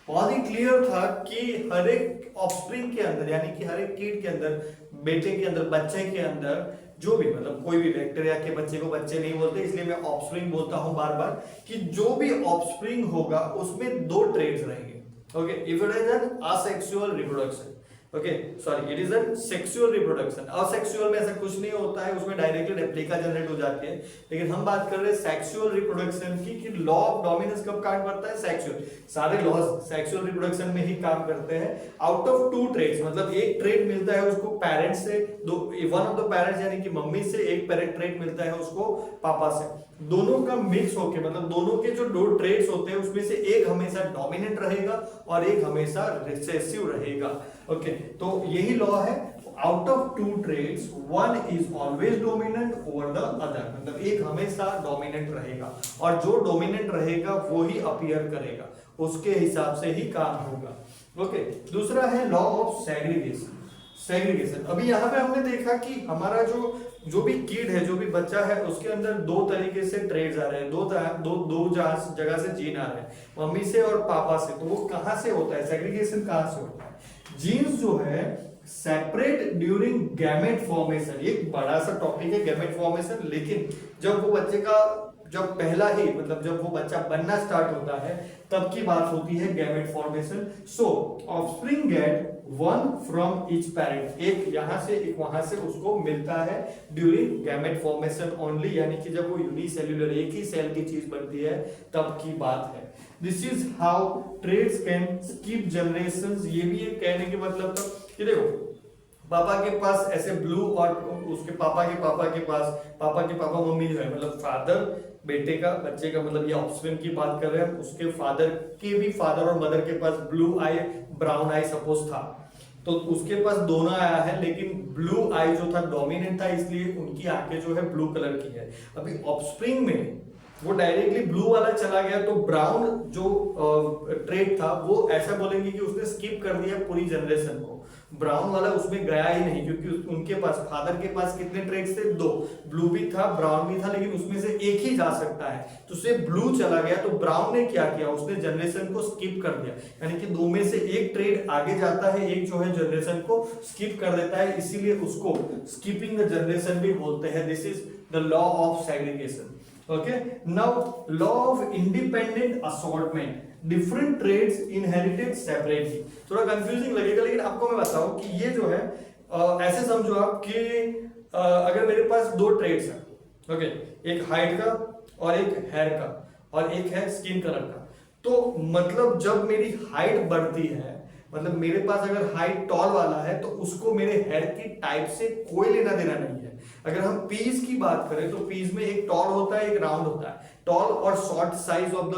बहुत ही क्लियर था कि हर एक ऑफस्प्रिंग के अंदर यानी कि हर एक किड के अंदर, बेटे के अंदर, बच्चे के अंदर, जो भी मतलब कोई भी बैक्टीरिया के बच्चे को बच्चे नहीं बोलते, इसलिए मैं ऑफस्प्रिंग बोलता हूं बार बार, कि जो भी ऑफस्प्रिंग होगा उसमें 2 ट्रेड्स रहेंगे। Okay, if it is an asexual reproduction, okay sorry, it is a sexual reproduction. Asexual में ऐसा कुछ नहीं होता है, उसमें डायरेक्टली रेप्लिका जनरेट हो जाती है, लेकिन हम बात कर रहे हैं सेक्सुअल रिप्रोडक्शन की, कि लॉ ऑफ डोमिनेंस कब काम करता है? सेक्सुअल, सारे लॉज सेक्सुअल रिप्रोडक्शन में ही काम करते हैं। आउट ऑफ 2 ट्रेड्स, मतलब एक ट्रेड मिलता है उसको पेरेंट्स से, वन ऑफ द पेरेंट्स यानी कि मम्मी से, एक ट्रेड मिलता है उसको पापा से, दोनों का मिक्स होके, मतलब दोनों के जो 2 ट्रेड्स होते हैं उसमें से एक हमेशा डोमिनेंट रहेगा और एक हमेशा रिसेसिव रहेगा। ओके, तो यही लॉ है, out of 2 traits one is always dominant over the other, मतलब एक हमेशा डोमिनेंट रहेगा और जो डोमिनेंट रहेगा वो ही अपीयर करेगा, उसके हिसाब से ही काम होगा। ओके, दूसरा है लॉ ऑफ सेग्रीगेशन। अभी यहाँ पे हमने देखा कि हमारा जो भी किड है, जो भी बच्चा है, उसके अंदर 2 तरीके से ट्रेड्स आ रहे हैं, दो जगह से जीन आ रहे हैं, मम्मी से और पापा से। तो वो कहां से होता है? सेग्रीगेशन कहां से होता है? जीन्स जो है सेपरेट ड्यूरिंग गैमेट फॉर्मेशन, एक बड़ा सा टॉपिक है गैमेट फॉर्मेशन, लेकिन जब वो बच्चे का पहला ही मतलब जब वो बच्चा बनना स्टार्ट होता है तब की बात होती है gamete formation. So offspring get one from each parent, एक यहां से एक वहां से उसको मिलता है ड्यूरिंग गैमेट फॉर्मेशन ओनली, यानी कि जब वो यूनिसेल्युलर एक ही सेल की चीज बनती है तब की बात है। This is how traits can skip generations. ये भी एक कहने के मतलब था कि देखो पापा के पास ऐसे ब्लू और उसके पापा के पापा मम्मी जो है, मतलब फादर बेटे का, बच्चे का, मतलब ये ऑफस्प्रिंग की बात कर रहे हैं, उसके फादर के भी फादर और मदर के पास blue eye brown eye suppose था, तो उसके पास दोनों आया है, लेकिन ब्लू आई जो था डोमिनेंट था, इसलिए उनकी आंखें जो है ब्लू कलर की है। अभी ऑफस्प्रिंग में वो डायरेक्टली ब्लू वाला चला गया, तो ब्राउन जो ट्रेड था वो ऐसा बोलेंगे कि उसने स्किप कर दिया पूरी जनरेशन को, ब्राउन वाला उसमें गया ही नहीं, क्योंकि उनके पास फादर के पास कितने ट्रेड्स थे? 2, ब्लू भी था ब्राउन भी था, लेकिन उसमें से एक ही जा सकता है, तो सिर्फ ब्लू चला गया। तो ब्राउन ने क्या किया? उसने जनरेशन को स्किप कर दिया, यानी कि 2 में से एक ट्रेड आगे जाता है, एक जो है जनरेशन को स्किप कर देता है, इसीलिए उसको स्किपिंग द जनरेशन भी बोलते हैं। This is the law of segregation. Okay, now law of independent assortment. Different traits inherited separately. थोड़ा कंफ्यूजिंग लगेगा लेकिन आपको मैं बताऊं कि ये जो है ऐसे समझो आप कि अगर मेरे पास दो ट्रेड्स हैं, ओके, एक हाइट का और एक हेयर का और एक है स्किन कलर का, तो मतलब जब मेरी हाइट बढ़ती है, मतलब मेरे पास अगर हाइट टॉल वाला है तो उसको मेरे हेयर की टाइप से कोई लेना देना नहीं है। अगर हम पीस की बात करें तो पीस में एक टॉल होता है, एक राउंड होता है। टॉल और short size of the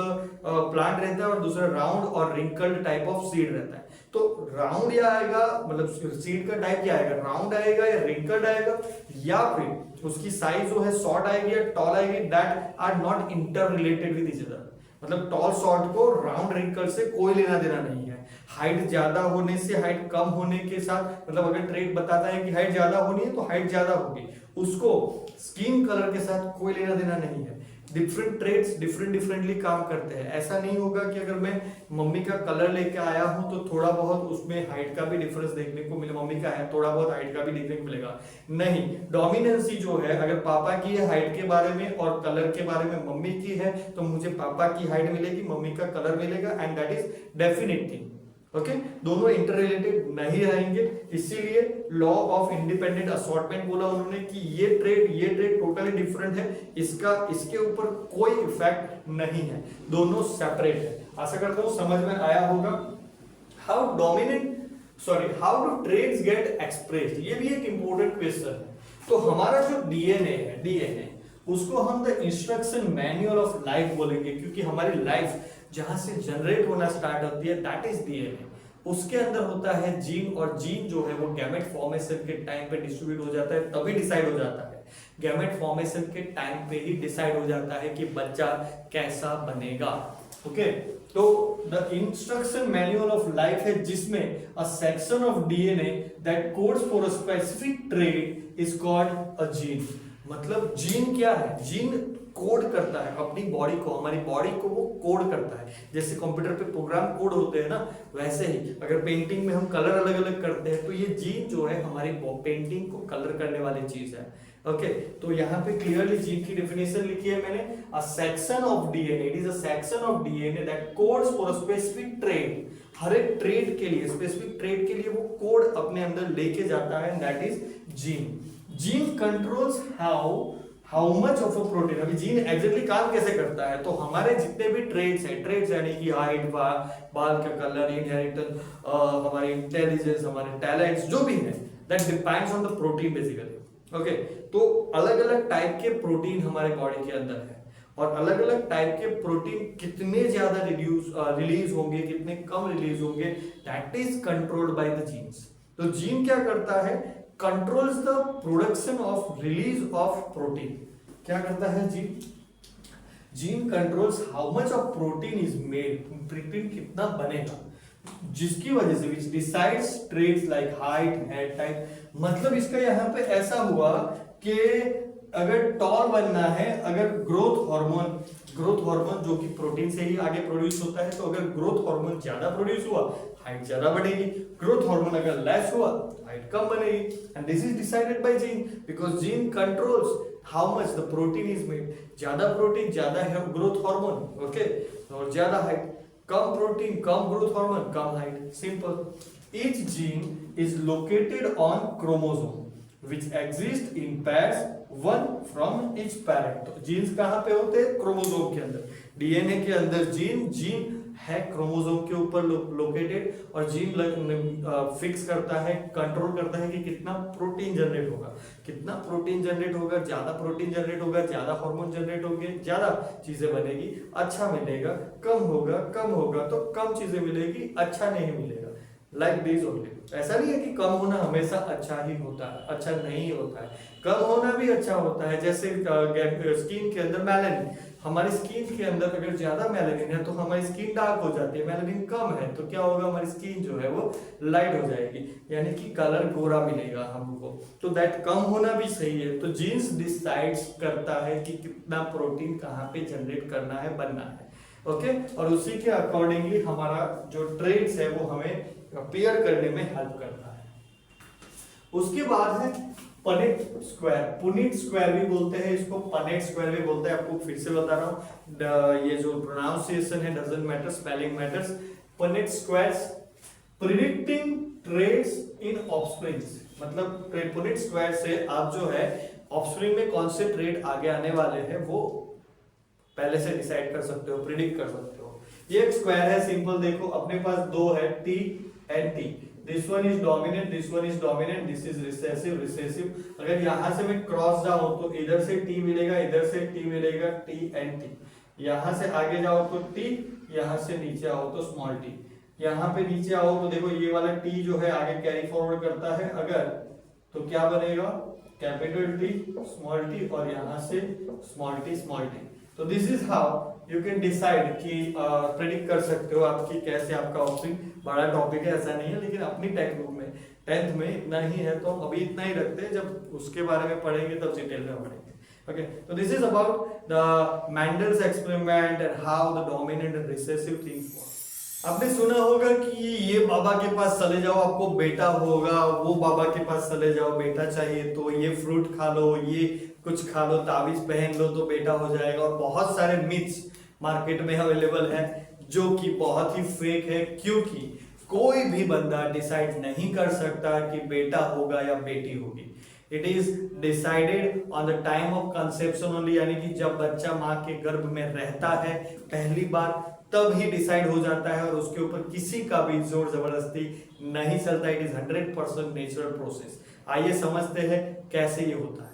plant रहता है और दूसरा राउंड और रिंकल्ड टाइप ऑफ सीड रहता है। तो राउंड या आएगा, मतलब सीड का टाइप क्या आएगा, राउंड आएगा या रिंकल्ड आएगा, या फिर उसकी साइज जो है शॉर्ट आएगी या टॉल आएगी, that are not interrelated with each other. मतलब टॉल शॉर्ट को राउंड रिंकल से कोई लेना देना नहीं है। हाइट ज्यादा होने से हाइट कम होने के साथ, मतलब अगर ट्रेड बताता है कि हाइट ज्यादा होनी है तो हाइट ज्यादा होगी, उसको स्किन कलर के साथ कोई लेना देना नहीं है। डिफरेंट ट्रेड्स डिफरेंटली काम करते हैं। ऐसा नहीं होगा कि अगर मैं मम्मी का कलर लेके आया हूं तो थोड़ा बहुत उसमें हाइट का भी डिफरेंस देखने को मिले, मम्मी का है थोड़ा बहुत हाइट का भी देखने को मिलेगा, नहीं। डोमिनेंसी जो है, अगर पापा की है हाइट के बारे में और कलर के बारे में मम्मी की है, तो मुझे पापा की हाइट मिलेगी, मम्मी का कलर मिलेगा, and that is definite thing. Okay, दोनों इंटर रिलेटेड नहीं रहेंगे, इसीलिए लॉ ऑफ इंडिपेंडेंट असॉर्टमेंट बोला उन्होंने कि ये ट्रेड टोटली डिफरेंट है, इसका इसके ऊपर कोई इफेक्ट नहीं है, दोनों सेपरेट है। आशा करता हूं समझ में आया होगा। How do traits get expressed, ये भी एक इंपॉर्टेंट क्वेश्चन है। तो हमारा जो डीएनए उसको हम the instruction manual of life बोलेंगे, क्योंकि हमारी लाइफ जहां से जनरेट होना स्टार्ट होती है दैट इज डीएनए। उसके अंदर होता है जीन, और जीन जो है वो गैमेट फॉर्मेशन के टाइम पे डिस्ट्रीब्यूट हो जाता है, तभी डिसाइड हो जाता है। गैमेट फॉर्मेशन के टाइम पे ही डिसाइड हो जाता है कि बच्चा कैसा बनेगा। ओके, तो the instruction manual of life है जिसमें अ section of DNA that codes for a specific trait is called a gene. मतलब जीन क्या है, जीन कोड करता है अपनी बॉडी को, हमारी बॉडी को वो कोड करता है। जैसे कंप्यूटर पे प्रोग्राम कोड होते हैं ना, वैसे ही अगर पेंटिंग में हम कलर अलग अलग करते हैं तो ये जीन जो है हमारी पेंटिंग को कलर करने वाली चीज है। ओके, तो यहाँ पे क्लियरली जीन की डेफिनेशन लिखी है मैंने, a section of DNA, it is a section of DNA that codes for a specific trait. हर एक ट्रेट के लिए, स्पेसिफिक ट्रेट के लिए वो कोड अपने अंदर लेके जाता है, that is gene. Gene controls how much of a protein. अभी जीन एग्जैक्टली काम कैसे करता है, तो हमारे जितने भी ट्रेड्स हैं, ट्रेड्स यानी कि हाइट, बाल का कलर, इनहेरिटेंस, हमारी इंटेलिजेंस, हमारे टैलेंट्स जो भी है, that depends on the protein basically. Okay, तो अलग अलग टाइप के प्रोटीन हमारे बॉडी के अंदर है, और अलग अलग टाइप के प्रोटीन कितने ज्यादा रिलीज होंगे, कितने कम रिलीज होंगे, that is controlled by the genes. तो जीन क्या करता है, controls the production of release of protein. क्या करता है gene? Gene controls how much of protein is made, protein कितना बनेगा, जिसकी वजह से which decides traits like height, head type. मतलब इसका यहाँ पे ऐसा हुआ कि अगर टॉल बनना है, अगर ग्रोथ हार्मोन जो कि प्रोटीन से ही आगे प्रोड्यूस होता है, तो अगर ग्रोथ हार्मोन ज्यादा प्रोड्यूस हुआ हाइट ज्यादा बढ़ेगी, ग्रोथ हार्मोन अगर लेस हुआ हाइट कम बनेगी, and this is decided by gene, because gene controls how much the protein is made. ज्यादा प्रोटीन ज्यादा ग्रोथ हार्मोन, ओके, और ज्यादा height, come protein come growth hormone come height, simple. Each gene is located on chromosome which exist in pairs one from each parent। तो jeans कहाँ पे होते हैं? Chromosome के अंदर। डीएनए के अंदर जीन है क्रोमोसोम के ऊपर लोकेटेड, और जीन फिक्स करता है, कंट्रोल करता है कि कितना प्रोटीन जनरेट होगा, कितना प्रोटीन जनरेट होगा, ज्यादा प्रोटीन जनरेट होगा, ज्यादा हार्मोन जनरेट होंगे, ज्यादा चीजें बनेगी, अच्छा मिलेगा, कम होगा तो कम चीजें मिलेगी, अच्छा नहीं मिलेगा, लाइक दिस ओनली। ऐसा नहीं है कि कम होना हमेशा अच्छा ही होता है, अच्छा नहीं होता है, कम होना भी अच्छा होता है। जैसे स्किन के अंदर मेलानिन, हमारी स्किन के अंदर अगर ज्यादा मेलानिन है तो हमारी स्किन डार्क हो जाती है, मेलानिन कम है तो क्या होगा, हमारी स्किन जो है वो लाइट हो जाएगी, यानी कि कलर गोरा मिलेगा हमको। तो दैट कम होना भी सही है। तो जीन्स डिसाइड्स करता है कि कितना प्रोटीन कहाँ पे जनरेट करना है, बनना है, ओके, और उसी के अकॉर्डिंगली हमारा जो ट्रेड्स है वो हमें पेयर करने में हेल्प करता है। उसके बाद है पनेट स्क्वायर, पुनीट स्क्वायर भी बोलते हैं इसको, पनेट स्क्वायर भी बोलते हैं। आपको फिर से बता रहा हूँ, ये जो प्रोनाउंसिएशन है doesn't matter, spelling matters. Punnett squares predicting traits in offsprings, मतलब पुनीट स्क्वायर से आप जो है ऑफस्प्रिंग में कौन से ट्रेड आगे आने वाले हैं वो पहले से डिसाइड कर सकते हो, प्रिडिक्ट कर सकते हो। ये एक स्क्वायर है, सिंपल देखो अपने पास दो है T and T, this one is dominant, this one is dominant, this is recessive, recessive. अगर यहां से मैं क्रॉस जाऊं तो इधर से टी मिलेगा, इधर से टी मिलेगा, टी एंड टी। यहां से आगे जाओ तो टी, यहां से नीचे आओ तो स्मॉल टी। यहां पे नीचे आओ तो देखो ये वाला टी जो है आगे कैरी फॉरवर्ड करता है अगर, तो क्या बनेगा कैपिटल टी स्मॉल टी, और यहां से स्मॉल टी स्मॉल टी। तो this is how you can decide कि प्रेडिक्ट कर सकते हो आपकी कैसे आपका ऑफस्प्रिंग। बड़ा टॉपिक है ऐसा नहीं है, लेकिन अपनी टेक्स्ट बुक में 10th में इतना ही है तो हम अभी इतना ही रखते हैं, जब उसके बारे में पढ़ेंगे तब डिटेल में पढ़ेंगे। ओके, तो this is about the Mendel's experiment and how the dominant and recessive things work. आपने सुना होगा कि ये बाबा के पास चले जाओ आपको बेटा होगा, वो बाबा के पास चले जाओ बेटा चाहिए तो ये फ्रूट खा लो, ये कुछ खा लो, ताबीज पहन लो तो बेटा हो जाएगा। और बहुत सारे मिथ्स मार्केट में अवेलेबल है जो कि बहुत ही फेक है, क्योंकि कोई भी बंदा डिसाइड नहीं कर सकता कि बेटा होगा या बेटी होगी। It is decided on the time of conception only, यानी कि जब बच्चा माँ के गर्भ में रहता है पहली बार तब ही डिसाइड हो जाता है, और उसके ऊपर किसी का भी जोर जबरदस्ती नहीं चलता। It is 100% natural process. आइए समझते हैं कैसे ये होता है।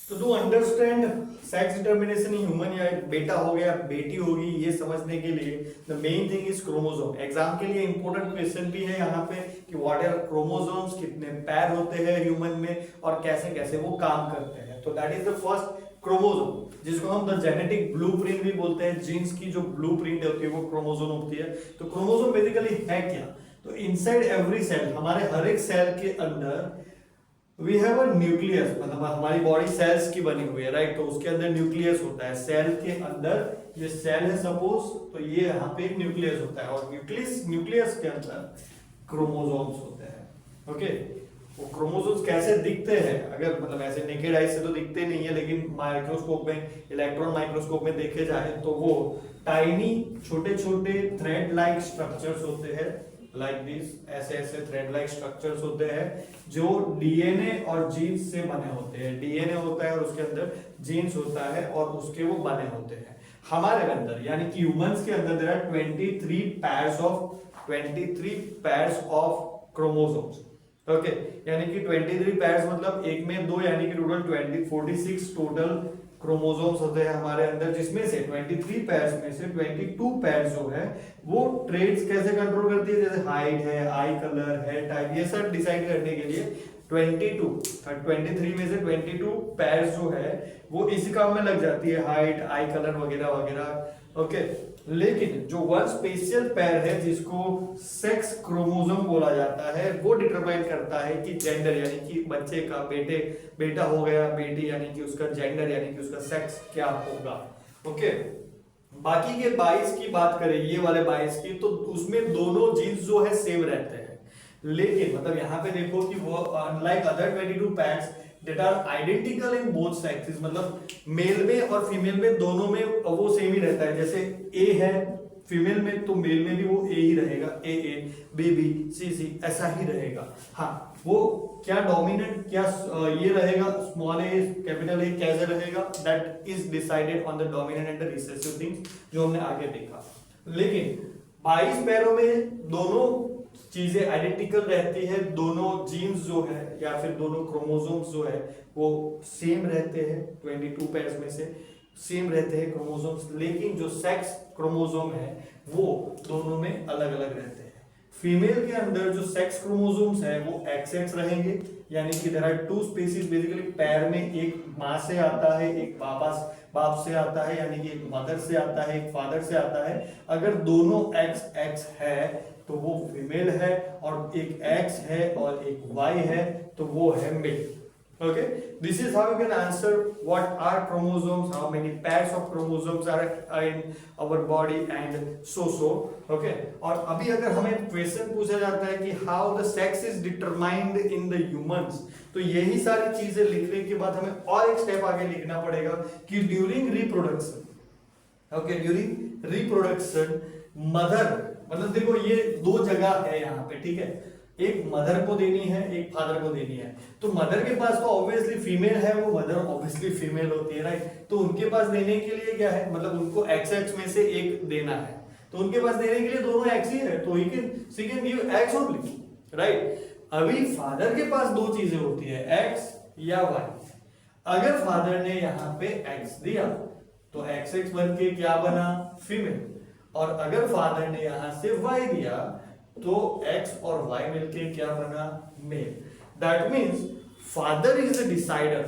तो to understand sex determination in human, या बेटा हो गया बेटी होगी, ये समझने के लिए the main thing is chromosome. Exam के लिए इंपॉर्टेंट क्वेश्चन भी है यहाँ पे कि व्हाट आर क्रोमोसोम्स, कितने पैर होते हैं ह्यूमन में और कैसे कैसे वो काम करते हैं। तो that is the first chromosome, जिसको हम द जेनेटिक ब्लूप्रिंट भी बोलते हैं। जीन्स की जो ब्लूप्रिंट होती है वो क्रोमोसोम होती है। तो क्रोमोसोम बेसिकली है क्या? तो इनसाइड एवरी सेल, हमारे हर एक सेल के अंदर वी हैव अ न्यूक्लियस, मतलब हमारी बॉडी सेल्स की बनी हुई है, राइट। तो उसके अंदर न्यूक्लियस होता है। सेल के अंदर ये सेल है सपोज, तो ये यहाँ पे एक न्यूक्लियस होता है, और न्यूक्लियस के अंदर क्रोमोसोम्स होते हैं। ओके, वो क्रोमोसोम्स कैसे दिखते हैं? अगर मतलब ऐसे नेकेड आई से तो दिखते नहीं है, लेकिन माइक्रोस्कोप में, इलेक्ट्रॉन माइक्रोस्कोप में देखे जाए तो वो टाइनी छोटे छोटे थ्रेड लाइक स्ट्रक्चर्स होते हैं, लाइक दिस, ऐसे ऐसे थ्रेड लाइक स्ट्रक्चर्स होते हैं जो डीएनए और जीन्स से बने होते हैं। डीएनए होता है और उसके अंदर जीन्स होता है और उसके वो बने होते हैं। हमारे अंदर यानी कि ह्यूमंस के अंदर there are 23 pairs of chromosomes. Okay, यानी कि 23 पेयर्स मतलब एक में दो, यानी कि टोटल 46 टोटल क्रोमोसोम्स होते हैं हमारे अंदर, जिसमें से 23 पेयर्स में से 22 पेयर्स जो है वो ट्रेड्स कैसे कंट्रोल करती है, जैसे हाइट है, आई कलर, हेयर टाइप, ये सब डिसाइड करने के लिए 23 में से 22 पेयर्स जो है वो इसी काम में लग जाती है, हाइट, आई कलर वगैरह वगैरह। ओके, लेकिन जो वन स्पेशल पेयर है जिसको सेक्स क्रोमोसोम बोला जाता है, वो डिटरमाइन करता है कि जेंडर, यानी कि बच्चे का बेटा हो गया, बेटी, यानी कि उसका जेंडर यानी कि उसका सेक्स क्या होगा। ओके, बाकी के 22 की बात करें, ये वाले 22 की, तो उसमें दोनों जीन्स जो है सेम रहते हैं। लेकिन मतलब यहाँ पे देखो कि वो unlike other 22 pairs that are identical in both sexes, मतलब मेल में और फीमेल में दोनों में वो सेम ही रहता है। जैसे ए है फीमेल में तो मेल में भी वो ए ही रहेगा, ए ए, बी बी, सी सी, ऐसा ही रहेगा। हाँ, वो क्या डोमिनेंट, क्या ये रहेगा, स्मॉल ए कैपिटल ए कैसे रहेगा, that is decided on the dominant and the recessive things, जो हमने आगे देखा। लेकिन 22 पैरों में दोनों चीजें आइडेंटिकल रहती है, दोनों जीन्स जो है या फिर दोनों क्रोमोसोम्स जो है वो सेम रहते हैं, 22 पेयर्स में से सेम रहते हैं क्रोमोसोम्स। लेकिन जो सेक्स क्रोमोसोम है वो दोनों में अलग अलग रहते हैं। फीमेल के अंदर जो सेक्स क्रोमोसोम्स है वो XX रहेंगे, यानी कि देयर आर 2 स्पीशीज बेसिकली। पैर में एक माँ से आता है, एक बाप से आता है, यानी कि एक मदर से आता है, एक फादर से आता है। अगर दोनों XX है तो वो फीमेल है, और एक X है और एक Y है तो वो है mail. Okay, this is how you can answer what are chromosomes, how many pairs of chromosomes are in our body and so. Okay, और अभी अगर हमें क्वेश्चन पूछा जाता है कि how the sex is determined in the humans, तो यही सारी चीजें लिखने के बाद हमें और एक स्टेप आगे लिखना पड़ेगा कि during reproduction, okay, during reproduction mother, मतलब देखो ये दो जगह है यहाँ पे, ठीक है, एक मदर को देनी है, एक फादर को देनी है। तो मदर के पास तो ऑब्वियसली फीमेल है, वो मदर ऑब्वियसली फीमेल होती है, राइट। तो उनके पास देने के लिए क्या है, मतलब उनको एक्स एक्स में से एक देना है, तो उनके पास देने के लिए दोनों एक्स ही है, तो he can she can give x only, right. अभी फादर के पास दो चीजें होती है, एक्स या वाई। अगर फादर ने यहाँ पे एक्स दिया तो एक्स एक्स बन के क्या बना, फीमेल, और अगर फादर ने यहां से वाई दिया तो x और y मिलके क्या बना, male. That means father is the decider,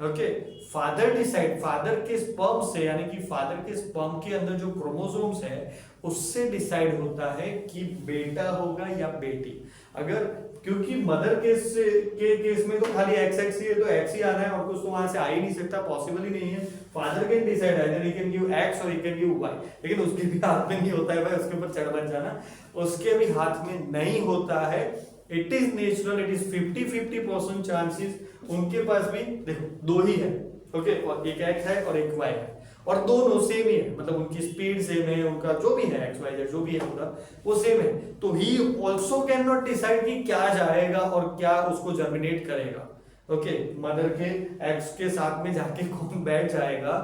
okay, father decide, father के स्पर्म से, यानी कि फादर के स्पर्म के अंदर जो क्रोमोसोम्स है उससे डिसाइड होता है कि बेटा होगा या बेटी। अगर क्योंकि मदर के केस में तो खाली एक्स एक्स ही है, तो एक्स ही आना है और कुछ तो वहां से आ ही नहीं सकता, पॉसिबल ही नहीं है। Father can decide either he can give x और ही कैन गिव वाई, लेकिन उसके भी हाथ में नहीं होता है भाई, उसके ऊपर चढ़ बन जाना, उसके भी हाथ में नहीं होता है। It is natural, it is 50-50% chances, उनके पास भी देखो दो ही है, ओके, और एक एक्स है और एक वाई है, और दोनों सेम ही है, मतलब उनकी स्पीड सेम है, उनका जो भी है एक्स वाई जेड जो भी है पूरा वो सेम है। तो he also can not decide कि क्या जाएगा और क्या उसको जर्मिनेट करेगा, ओके। मदर के एक्स के साथ में जाके कौन बैठ जाएगा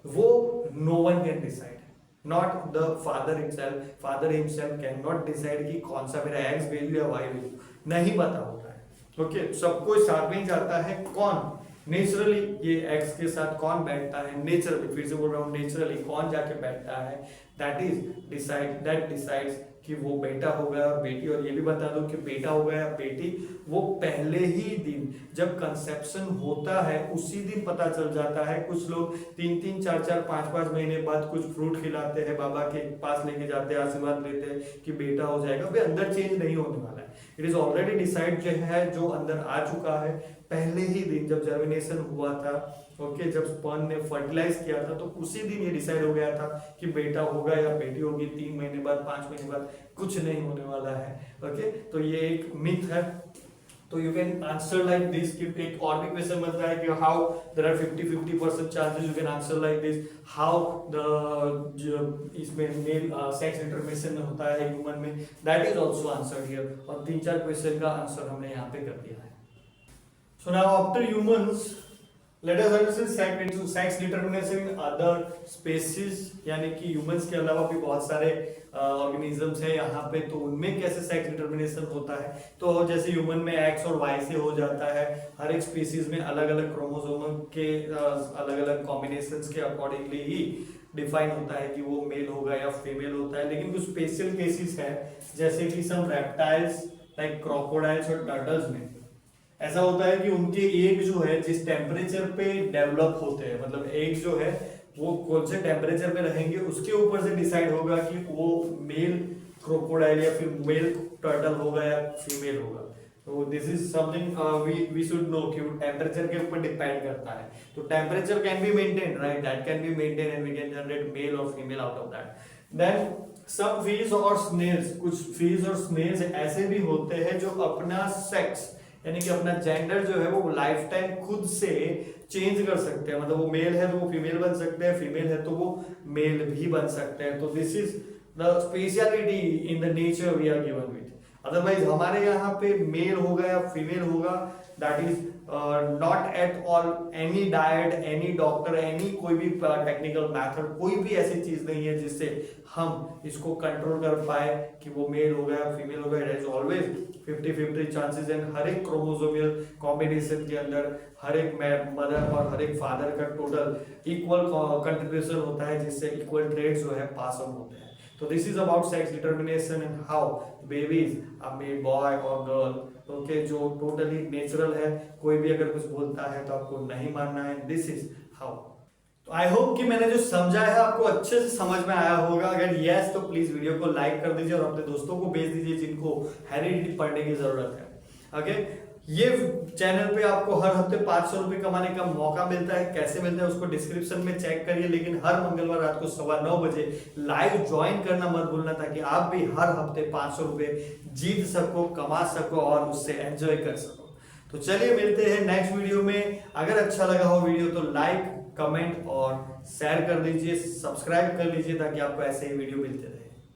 वो no one can decide, not the father himself. Father himself can not decide कि कौन सा मेरा एक्स वैल्यू या वाई वैल्यू, नहीं पता होता है, ओके। सबको साथ में ही जाता है, कौन, नेचुरली ये एक्स के साथ कौन बैठता है, नेचुरली, फिर से बोल रहा हूँ, नेचुरली कौन जाके बैठता है, that is decide, that decides कि वो बेटा होगा और बेटी। और ये भी बता दो कि बेटा होगा या बेटी वो पहले ही दिन जब कंसेप्शन होता है उसी दिन पता चल जाता है। कुछ लोग 3-3, 4-4, 5-5 महीने बाद कुछ फ्रूट खिलाते हैं, बाबा के पास लेके जाते हैं, आशीर्वाद लेते हैं कि बेटा हो जाएगा, वे अंदर चेंज नहीं होने वाला है। इट इज ऑलरेडी डिसाइड जो है, जो अंदर आ चुका है पहले ही दिन जब जर्मिनेशन हुआ था, ओके, जब स्पर्म ने फर्टिलाइज किया था तो उसी दिन ये डिसाइड हो गया था कि बेटा होगा या बेटी होगी। 3 महीने बाद, 5 महीने बाद कुछ नहीं होने वाला है, ओके। तो ये एक मिथ है। तो you can answer like this, कि एक और भी क्वेश्चन बनता है कि how there are 50-50% chances, you can answer like this, how the इसमें मेल सेक्स डिटरमिनेशन होता है ह्यूमन में, that is also answered here. और 3-4 क्वेश्चन का आंसर हमने यहाँ पे कर दिया है। So now after humans, let us understand sex determination in other species, यानी कि humans के अलावा भी बहुत सारे ऑर्गेनिजम्स हैं यहाँ पे, तो उनमें कैसे सेक्स डिटरमिनेशन होता है। तो जैसे ह्यूमन में एक्स और वाई से हो जाता है, हर एक स्पीसीज में अलग अलग क्रोमोसोम के अलग अलग कॉम्बिनेशंस के अकॉर्डिंगली ही डिफाइन होता है कि वो मेल होगा या फीमेल होता है। लेकिन कुछ स्पेशल केसेस है, जैसे कि सम रेप्टाइल्स लाइक क्रोकोडाइल्स और टर्टल्स में ऐसा होता है कि उनके एग जो है जिस टेम्परेचर पे डेवलप होते हैं, मतलब एग जो है वो कौन से टेम्परेचर पे रहेंगे उसके ऊपर से डिसाइड होगा कि वो मेल क्रोकोडाइल या फिर मेल टर्टल होगा या फीमेल होगा। तो this is something we should know कि टेम्परेचर के ऊपर डिपेंड करता है। तो temperature can be maintain, right, that can be maintain and we can generate male और female out of that. Then some fish और स्नेल्स, कुछ फीस और स्नेल्स ऐसे भी होते हैं जो अपना सेक्स यानी कि अपना जेंडर जो है वो लाइफ टाइम खुद से चेंज कर सकते हैं। मतलब वो मेल है तो वो फीमेल बन सकते हैं, फीमेल है तो वो मेल भी बन सकते हैं। तो this is the speciality in the nature we are given with. Otherwise हमारे यहाँ पे मेल होगा या फीमेल होगा, that is not at all any diet, any doctor, any कोई भी टेक्निकल मैथड, कोई भी ऐसी चीज नहीं है जिससे हम इसको कंट्रोल कर पाए कि वो मेल होगा या फीमेल होगा। It is always 50-50 chances and हर एक क्रोमोसोमल कॉम्बिनेशन के अंदर हर एक मदर और हर एक फादर का टोटल इक्वल कंट्रीब्यूशन होता है, जिससे इक्वल ट्रेड्स जो है पास ऑन होते हैं। तो this is about sex determination and how babies are made boy और गर्ल, ओके, जो टोटली नेचुरल है। कोई भी अगर कुछ बोलता है तो आपको नहीं मानना है, दिस इज हाउ। तो आई होप कि मैंने जो समझा है आपको अच्छे से समझ में आया होगा। अगर यस तो प्लीज वीडियो को लाइक कर दीजिए और अपने दोस्तों को भेज दीजिए जिनको हेरिडिटी पढ़ने की जरूरत है, ओके। ये चैनल पे आपको हर हफ्ते 500 रुपए कमाने का मौका मिलता है। कैसे मिलता है उसको डिस्क्रिप्शन में चेक करिए, लेकिन हर मंगलवार रात को 9:15 बजे लाइव ज्वाइन करना मत भूलना, ताकि आप भी हर हफ्ते 500 रुपए जीत सको, कमा सको और उससे एंजॉय कर सको। तो चलिए मिलते हैं नेक्स्ट वीडियो में। अगर अच्छा लगा हो वीडियो तो लाइक, कमेंट और शेयर कर दीजिए, सब्सक्राइब कर लीजिए, ताकि आपको ऐसे ही वीडियो मिलते रहे।